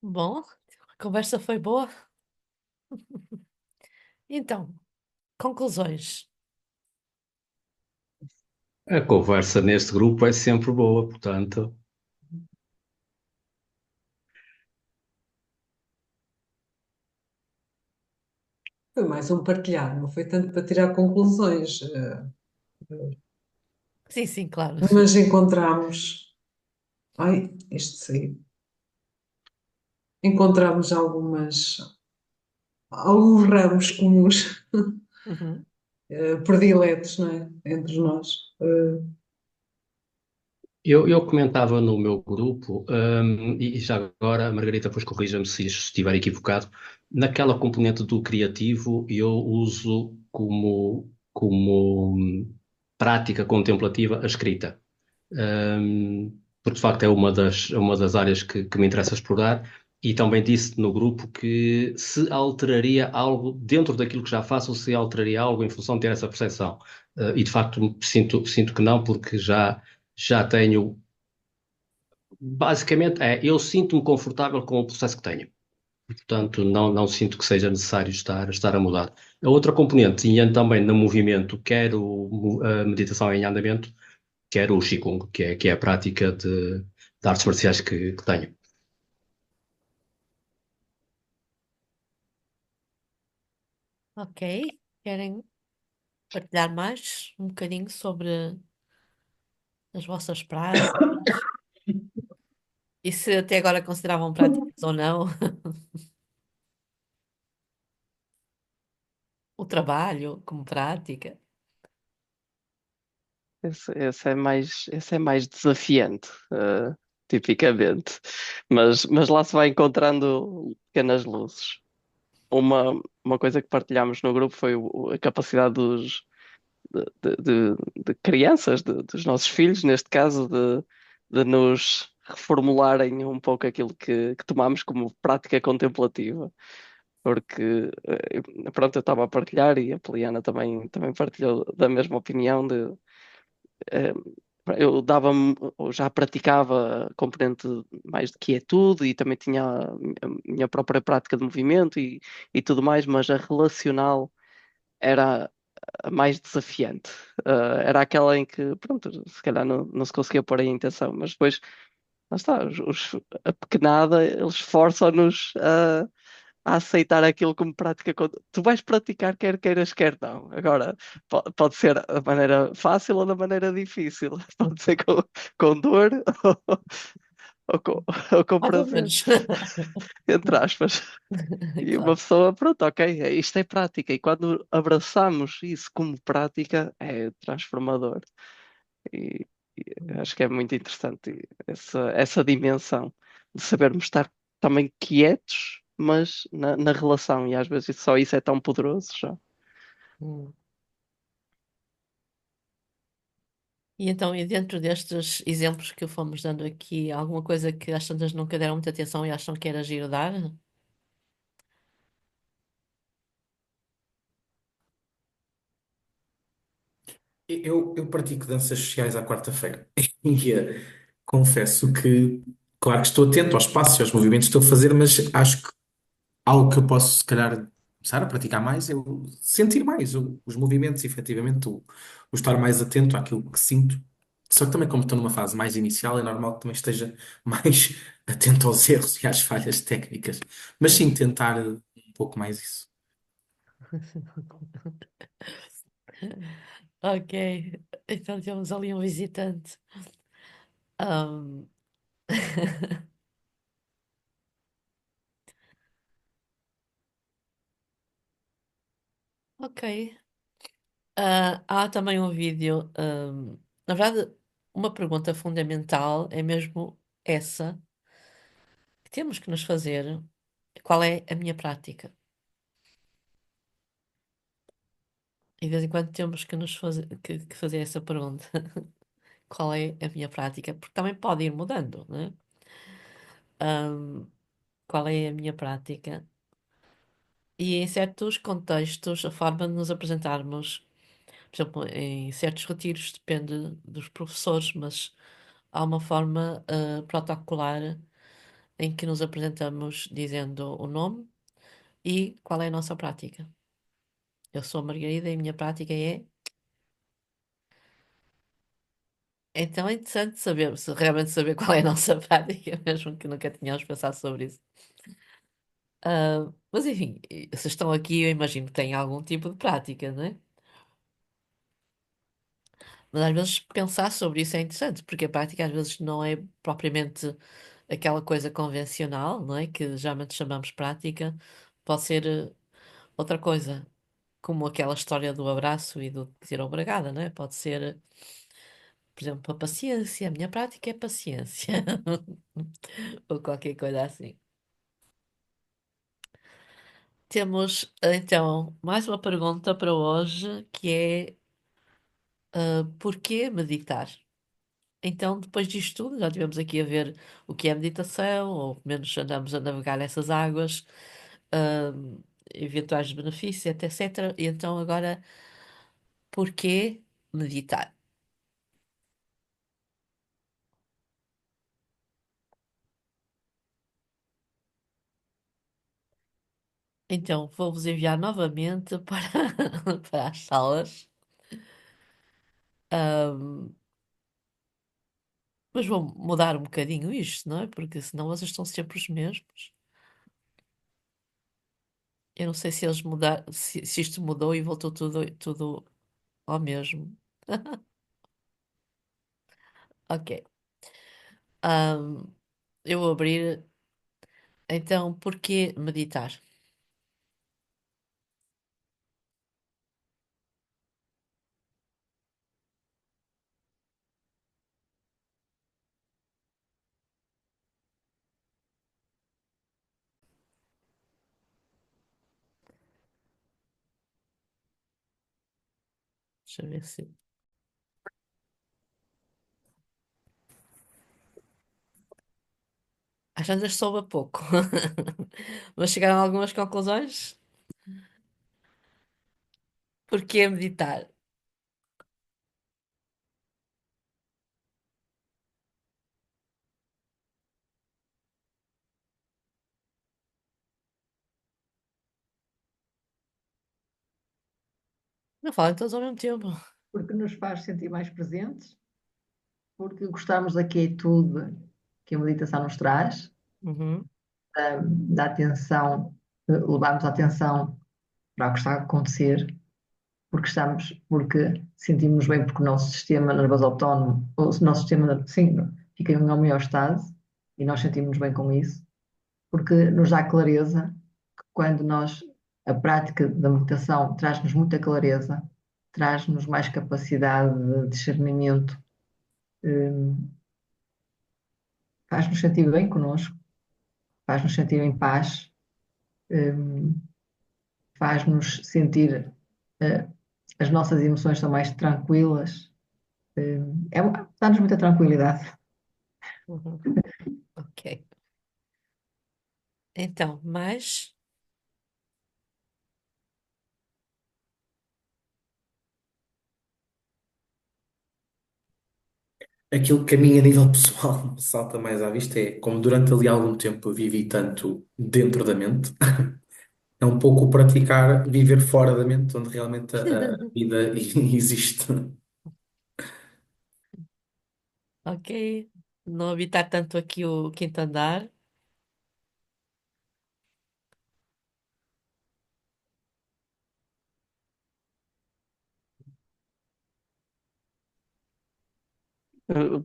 Bom, a conversa foi boa. Então, conclusões. A conversa neste grupo é sempre boa, portanto, Foi mais um partilhar, não foi tanto para tirar conclusões, Sim, sim, claro. mas encontramos, ai, este saiu, encontramos alguns ramos comuns, Uhum. prediletos, não é? Entre nós. eu comentava no meu grupo, e já agora, Margarita, depois corrija-me se estiver equivocado, naquela componente do criativo eu uso como prática contemplativa a escrita. Porque de facto é uma das áreas que me interessa explorar E também disse no grupo que se alteraria algo dentro daquilo que já faço, ou se alteraria algo em função de ter essa percepção. E de facto sinto que não, porque já tenho. Basicamente, eu sinto-me confortável com o processo que tenho. Portanto, não sinto que seja necessário estar a mudar. A outra componente, e também no movimento, quer a meditação em andamento, quer o Qigong, que é a prática de artes marciais que tenho. Ok. Querem partilhar mais um bocadinho sobre as vossas práticas? E se até agora consideravam práticas ou não? O trabalho como prática? Esse é mais desafiante, tipicamente. Mas lá se vai encontrando pequenas luzes. Uma coisa que partilhámos no grupo foi a capacidade de crianças, dos nossos filhos, neste caso, de nos reformularem um pouco aquilo que tomamos como prática contemplativa. Porque, pronto, eu estava a partilhar e a Poliana também partilhou da mesma opinião eh, eu dava-me, ou já praticava a componente mais de quietude e também tinha a minha própria prática de movimento e tudo mais, mas a relacional era a mais desafiante. Era aquela em que, pronto, se calhar não se conseguia pôr em intenção, mas depois, lá está, a pequenada, eles forçam-nos a aceitar aquilo como prática. Tu vais praticar quer queiras, quer não. Agora, pode ser da maneira fácil ou da maneira difícil. Pode ser com dor ou com, ou com Mais ou prazer, menos. entre aspas. E uma Claro. pessoa, pronto, ok, isto é prática. E quando abraçamos isso como prática, é transformador. E, e acho que é muito interessante essa dimensão de sabermos estar também quietos, mas na relação. E às vezes só isso é tão poderoso já. Hum. E então, e dentro destes exemplos que fomos dando aqui, alguma coisa que às tantas nunca deram muita atenção e acham que era giro dar? Eu pratico danças sociais à quarta-feira e confesso que, claro que estou atento aos passos e aos movimentos que estou a fazer, mas acho que algo que eu posso, se calhar, começar a praticar mais é o sentir mais os movimentos, efetivamente, o estar mais atento àquilo que sinto. Só que também, como estou numa fase mais inicial, é normal que também esteja mais atento aos erros e às falhas técnicas. Mas sim, tentar um pouco mais isso. Ok, então temos ali um visitante. Ahm, Ok. Há também um vídeo. Na verdade, uma pergunta fundamental é mesmo essa, que temos que nos fazer: qual é a minha prática? E de vez em quando temos que nos fazer, que fazer essa pergunta: qual é a minha prática? Porque também pode ir mudando, né? Ahm, qual é a minha prática? E em certos contextos, a forma de nos apresentarmos, por exemplo, em certos retiros, depende dos professores, mas há uma forma protocolar em que nos apresentamos dizendo o nome e qual é a nossa prática. Eu sou a Margarida e a minha prática é. Então é interessante saber, se realmente saber qual é a nossa prática, mesmo que nunca tenhamos pensado sobre isso. Mas enfim, se estão aqui, eu imagino que têm algum tipo de prática, não é? Mas às vezes pensar sobre isso é interessante, porque a prática às vezes não é propriamente aquela coisa convencional, não é? Que geralmente chamamos prática, pode ser outra coisa, como aquela história do abraço e do dizer obrigada, não é? Pode ser, por exemplo, a paciência. A minha prática é paciência, ou qualquer coisa assim. Temos então mais uma pergunta para hoje, que é porquê meditar? Então, depois disto tudo, já estivemos aqui a ver o que é meditação, ou pelo menos andamos a navegar nessas águas, ahm, eventuais benefícios, etc. E então, agora, porquê meditar? Então, vou-vos enviar novamente para as salas, ahm, mas vou mudar um bocadinho isto, não é? Porque senão vocês estão sempre os mesmos. Eu não sei se eles mudaram, se isto mudou e voltou tudo ao mesmo. Ok. Ahm, eu vou abrir. Então, porquê meditar? Deixa eu ver se. Às vezes soube a pouco. Mas chegaram a algumas conclusões? Porquê meditar? Não falem todos ao mesmo tempo. Porque nos faz sentir mais presentes, porque gostamos da quietude que a meditação nos traz, Uhum. da atenção, levamos a atenção para o que está a acontecer, porque sentimos bem, porque o nosso sistema nervoso autónomo, o nosso sistema, sim, fica em uma homeostase e nós sentimos bem com isso, porque nos dá clareza, que quando nós, a prática da meditação traz-nos muita clareza, traz-nos mais capacidade de discernimento, hum, faz-nos sentir bem connosco, faz-nos sentir em paz, hum, faz-nos sentir, eh, as nossas emoções são mais tranquilas, dá-nos muita tranquilidade. Uhum. Ok. Então, mais. Aquilo que a mim, a nível pessoal, me salta mais à vista é como durante ali algum tempo eu vivi tanto dentro da mente, é um pouco o praticar viver fora da mente, onde realmente a vida existe. Ok. Não habitar tanto aqui o quinto andar.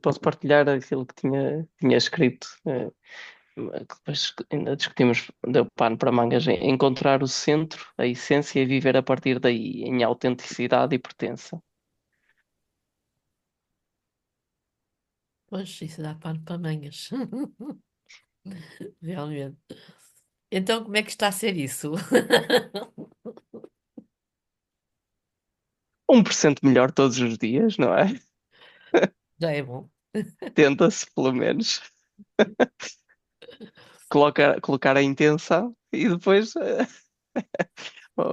Posso partilhar aquilo que tinha escrito, que depois ainda discutimos, deu pano para mangas, encontrar o centro, a essência e viver a partir daí, em autenticidade e pertença. Pois, isso dá pano para mangas. Realmente. Então, como é que está a ser isso? 1% melhor todos os dias, não é? Já é bom. Tenta-se, pelo menos, colocar a intenção e depois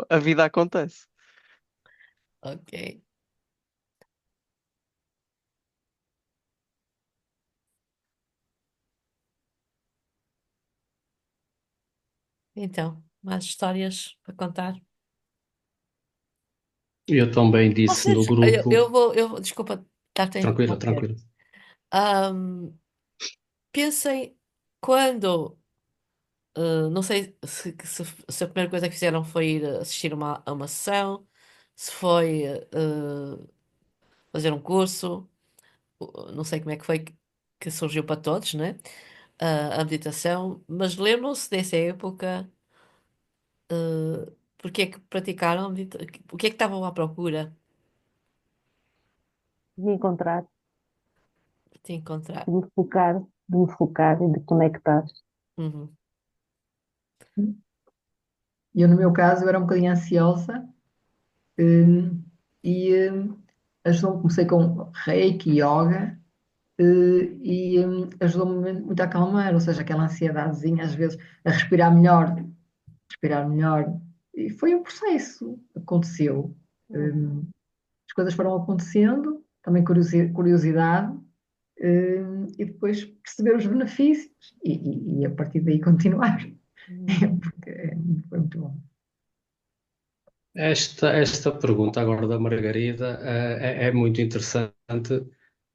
a vida acontece. Ok. Então, mais histórias para contar? Eu também disse no Vocês, grupo, desculpa, estar-te a tranquilo, interromper. tranquilo. Ahm, pensem quando, não sei se a primeira coisa que fizeram foi ir assistir a uma sessão, se foi fazer um curso, não sei como é que foi que surgiu para todos, né? A meditação, mas lembram-se dessa época, porque é que praticaram a meditação, o que é que estavam à procura De encontrar, de encontrar? de me focar e de conectar. Uhum. Eu, no meu caso, eu era um bocadinho ansiosa, e ajudou comecei com Reiki, Yoga, ajudou-me muito a acalmar, ou seja, aquela ansiedadezinha, às vezes, a respirar melhor. E foi um processo, aconteceu. As coisas foram acontecendo, também curiosidade, e depois perceber os benefícios e a partir daí continuar. Porque foi muito bom. Esta pergunta agora da Margarida é muito interessante,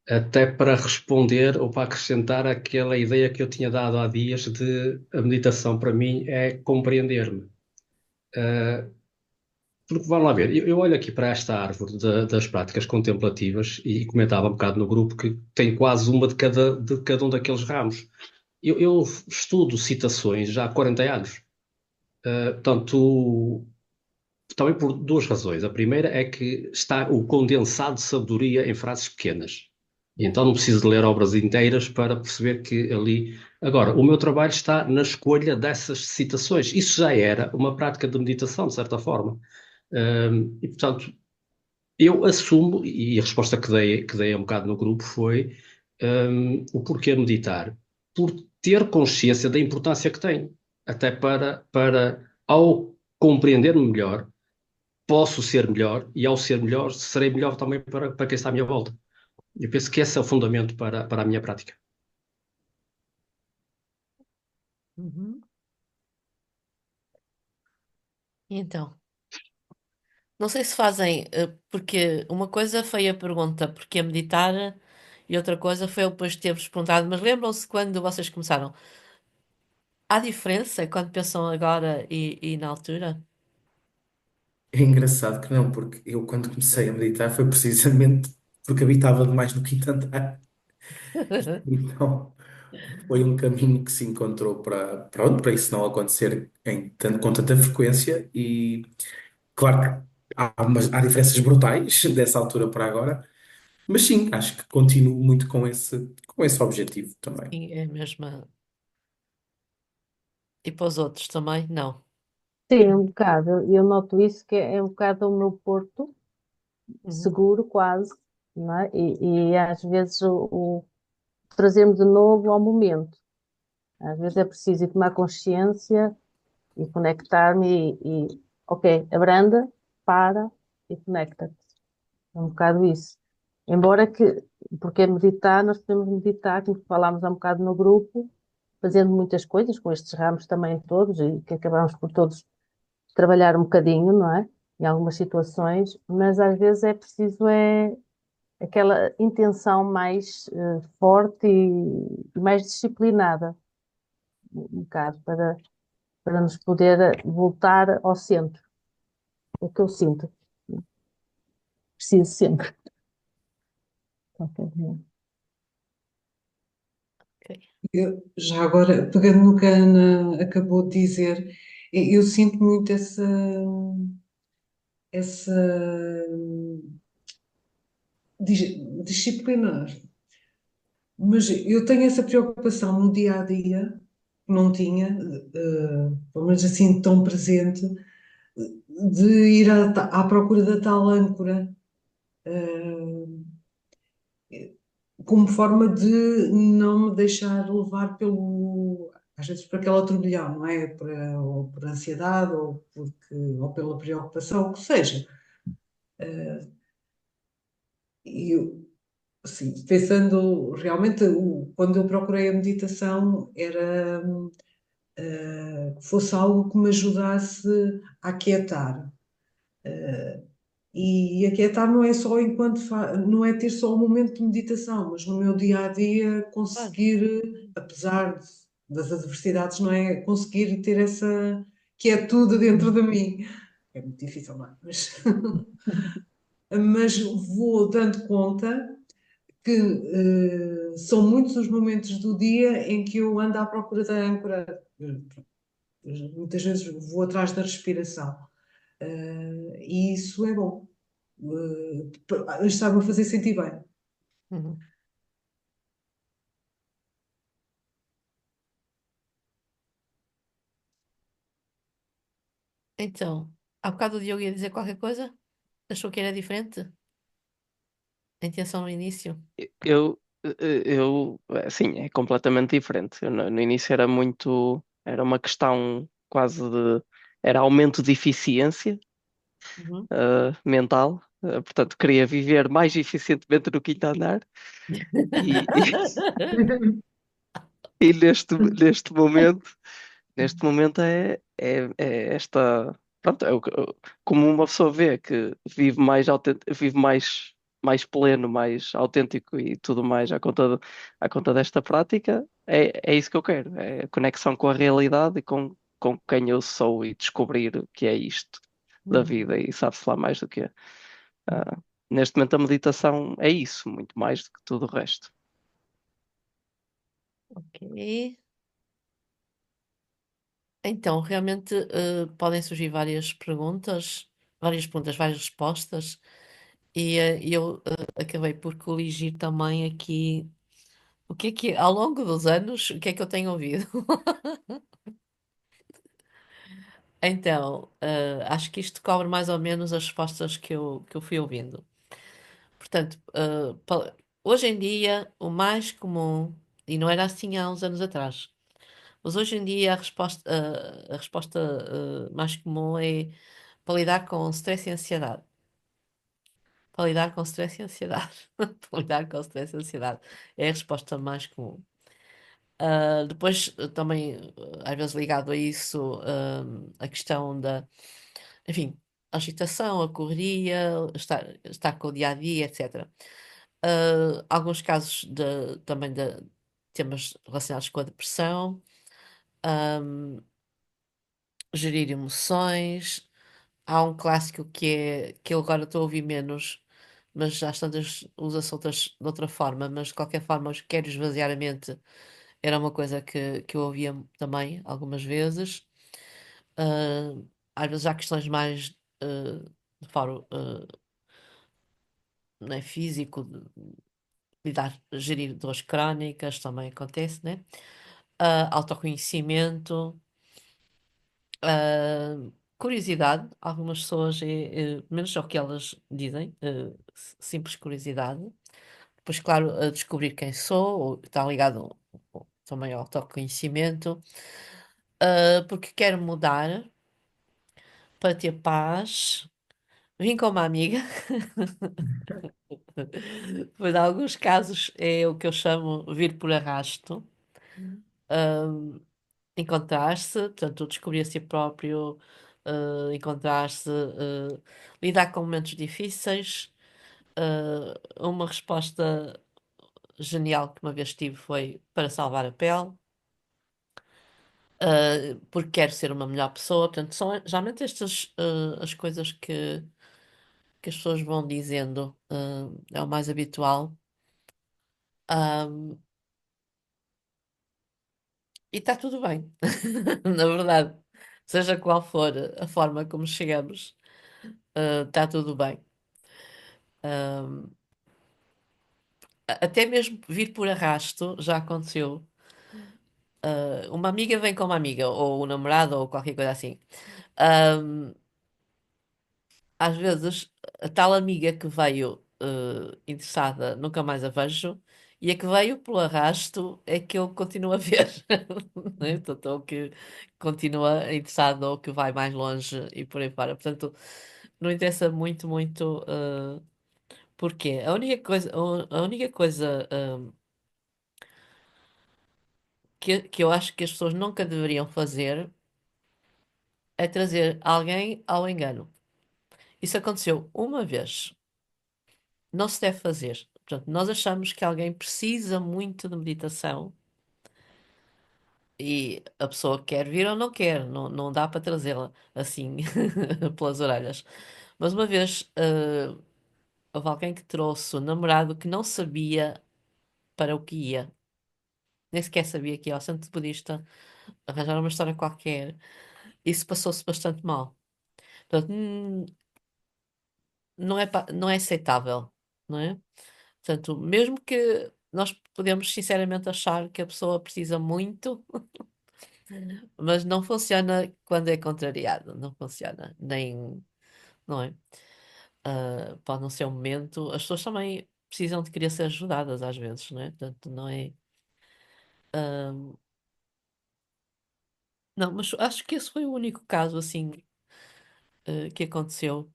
até para responder ou para acrescentar aquela ideia que eu tinha dado há dias de a meditação para mim é compreender-me. Eh, Porque vamos lá ver, eu olho aqui para esta árvore das práticas contemplativas e comentava um bocado no grupo que tem quase uma de cada um daqueles ramos. Eu estudo citações já há 40 anos. Portanto, também por duas razões. A primeira é que está o condensado de sabedoria em frases pequenas. E então não preciso de ler obras inteiras para perceber que ali. Agora, o meu trabalho está na escolha dessas citações. Isso já era uma prática de meditação, de certa forma. E, portanto, eu assumo, e a resposta que dei um bocado no grupo foi o porquê meditar. Por ter consciência da importância que tem. Até para ao compreender-me melhor, posso ser melhor, e ao ser melhor, serei melhor também para quem está à minha volta. Eu penso que esse é o fundamento para a minha prática. Uhum. E então, não sei se fazem, porque uma coisa foi a pergunta porque a meditar e outra coisa foi eu depois ter-vos perguntado, mas lembram-se quando vocês começaram? Há diferença quando pensam agora e na altura? É engraçado que não, porque eu quando comecei a meditar foi precisamente porque habitava demais no quinto andar. Então foi um caminho que se encontrou para isso não acontecer com tanta frequência e claro que há diferenças brutais dessa altura para agora, mas sim, acho que continuo muito com esse objetivo também. Sim, é a mesma. E para os outros também? Não. Sim, um bocado. Eu noto isso que é um bocado o meu porto, Uhum. seguro quase, não é? E às vezes o trazemos de novo ao momento. Às vezes é preciso ir tomar consciência e conectar-me ok, abranda, para e conecta-te. É um bocado isso. Embora que, porque é meditar, nós podemos meditar, como falámos há um bocado no grupo, fazendo muitas coisas, com estes ramos também todos, e que acabamos por todos trabalhar um bocadinho, não é? Em algumas situações, mas às vezes é preciso aquela intenção mais forte e mais disciplinada, um bocado, para nos poder voltar ao centro. É o que eu sinto. Preciso sempre. Qualquer dia. Já agora, pegando no que a Ana acabou de dizer, eu sinto muito essa disciplinar, mas eu tenho essa preocupação no dia a dia, que não tinha, pelo menos assim tão presente, de ir à procura da tal âncora, como forma de não me deixar levar às vezes por aquele turbilhão, não é? Ou por ansiedade, ou pela preocupação, o que seja. E eu, assim, pensando realmente, quando eu procurei a meditação, era que fosse algo que me ajudasse a aquietar. E aquietar não é só não é ter só um momento de meditação, mas no meu dia a dia Claro. conseguir, apesar das adversidades, não é? Conseguir ter essa quietude dentro de mim. É muito difícil, não é? Mas vou dando conta que são muitos os momentos do dia em que eu ando à procura da âncora. Muitas vezes vou atrás da respiração. E isso é bom. Está-me a fazer sentir bem. Uhum. Então, há bocado o Diogo ia dizer qualquer coisa? Achou que era diferente? A intenção no início? Eu, Sim, é completamente diferente. Eu no início era era uma questão quase era aumento de eficiência Uhum. mental. Portanto, queria viver mais eficientemente no quinto andar e, e neste momento é esta, pronto, como uma pessoa vê que vive mais vive mais pleno, mais autêntico e tudo mais à conta desta prática, é isso que eu quero, é a conexão com a realidade e com quem eu sou e descobrir o que é isto da vida e sabe-se lá mais do que é. Ah, neste momento a meditação é isso, muito mais do que tudo o resto. Ok. Então, realmente podem surgir várias perguntas, várias respostas, e eu acabei por coligir também aqui o que é, ao longo dos anos, o que é que eu tenho ouvido. Então, acho que isto cobre mais ou menos as respostas que eu fui ouvindo. Portanto, hoje em dia, o mais comum, e não era assim há uns anos atrás, mas hoje em dia a resposta mais comum é para lidar com stress e ansiedade. Para lidar com stress e ansiedade. Para lidar com stress e ansiedade. É a resposta mais comum. Depois, também, às vezes ligado a isso, a questão da, enfim, a agitação, a correria, estar com o dia a dia, etc. Alguns casos também de temas relacionados com a depressão, ahm, gerir emoções. Há um clássico que eu agora estou a ouvir menos, mas às tantas usa-se outras de outra forma, mas de qualquer forma, os quero esvaziar a mente era uma coisa que eu ouvia também algumas vezes. Ah, Às vezes há questões mais de foro, não é, físico, gerir dores crónicas, também acontece, né? Autoconhecimento, ah, curiosidade, algumas pessoas, menos é o que elas dizem, simples curiosidade. Depois, claro, a descobrir quem sou, está ligado também ao autoconhecimento, porque quero mudar para ter paz. Vim com uma amiga. Pois, em alguns casos é o que eu chamo vir por arrasto. Ahm, Encontrar-se, portanto, descobrir a si próprio, encontrar-se, lidar com momentos difíceis. Uma resposta genial que uma vez tive foi para salvar a pele, porque quero ser uma melhor pessoa. Portanto, são geralmente estas as coisas que as pessoas vão dizendo, é o mais habitual. Ahm, e está tudo bem, na verdade. Seja qual for a forma como chegamos, está tudo bem. Ahm, Até mesmo vir por arrasto já aconteceu. Uma amiga vem com uma amiga, ou o namorado, ou qualquer coisa assim. Ahm, Às vezes, a tal amiga que veio interessada, nunca mais a vejo, e a que veio pelo arrasto é que eu continuo a ver. Né? Portanto, ou que continua interessado, ou que vai mais longe e por aí fora. Portanto, não interessa muito, muito porquê. A única coisa que eu acho que as pessoas nunca deveriam fazer é trazer alguém ao engano. Isso aconteceu uma vez. Não se deve fazer. Portanto, nós achamos que alguém precisa muito de meditação e a pessoa quer vir ou não quer, não, não dá para trazê-la assim pelas orelhas. Mas uma vez houve alguém que trouxe o namorado que não sabia para o que ia, nem sequer sabia que ia ao centro budista, arranjar uma história qualquer. Isso passou-se bastante mal. Portanto, não é aceitável, não é? Portanto, mesmo que nós podemos sinceramente achar que a pessoa precisa muito, mas não funciona quando é contrariado, não funciona, nem, não é? Pode não ser um momento. As pessoas também precisam de querer ser ajudadas às vezes, não é? Portanto, não é. ahm, não, mas acho que esse foi o único caso assim que aconteceu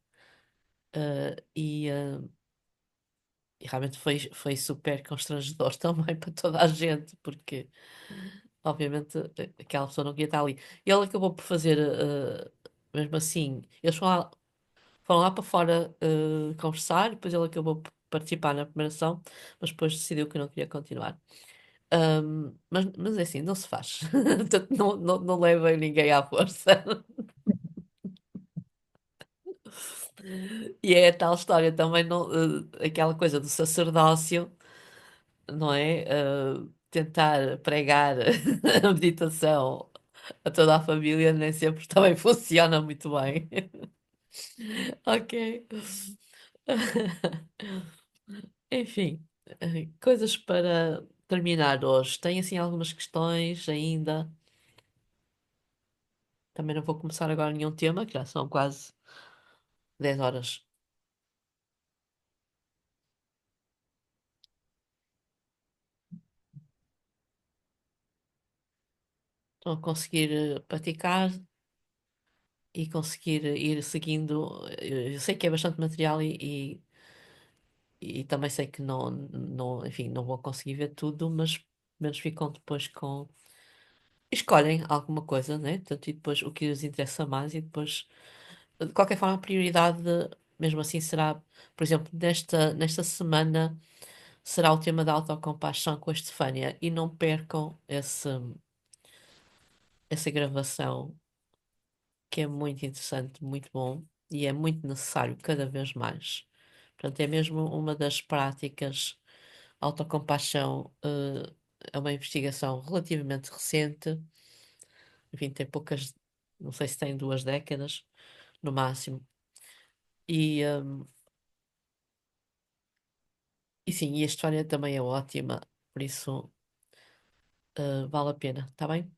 e realmente foi super constrangedor também para toda a gente, porque obviamente aquela pessoa não queria estar ali. E ele acabou por fazer, mesmo assim, eles foram lá para fora conversar, depois ele acabou por participar na primeira sessão, mas depois decidiu que não queria continuar. Mas é assim, não se faz. Portanto, não levem ninguém à força. E é a tal história também, não, aquela coisa do sacerdócio, não é? Tentar pregar a meditação a toda a família nem sempre também funciona muito bem. Ok. Enfim, coisas para terminar hoje. Tem assim algumas questões ainda. Também não vou começar agora nenhum tema, que já são quase 10 horas. Estão a conseguir praticar e conseguir ir seguindo. Eu sei que é bastante material e também sei que enfim, não vou conseguir ver tudo, mas pelo menos ficam depois com. Escolhem alguma coisa, né? Portanto, e depois o que lhes interessa mais e depois, de qualquer forma, a prioridade, mesmo assim, será, por exemplo, nesta semana, será o tema da autocompaixão com a Estefânia e não percam essa gravação que é muito interessante, muito bom e é muito necessário cada vez mais. Portanto, é mesmo uma das práticas. Autocompaixão, é uma investigação relativamente recente, enfim, tem poucas, não sei se tem 2 décadas no máximo. E, e sim, e a história também é ótima, por isso vale a pena, tá bem?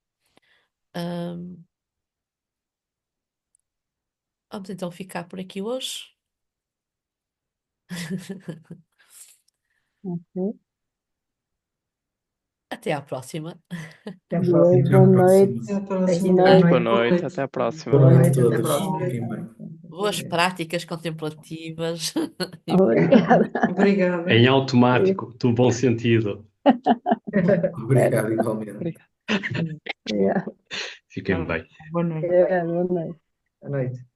Ahm, vamos então ficar por aqui hoje. Ok. Até à próxima. Até à Deus, próxima. boa noite. Até à Beijinho, próxima. boa Deus, boa noite. noite, até a próxima. Boa Boa noite a noite, até a todos. próxima. Fiquem bem. Boas práticas contemplativas. Obrigada. Obrigada. Em automático, do bom sentido. Obrigado, igualmente. Obrigado. Obrigada. Fiquem bem. Boa noite. Boa noite. Boa noite.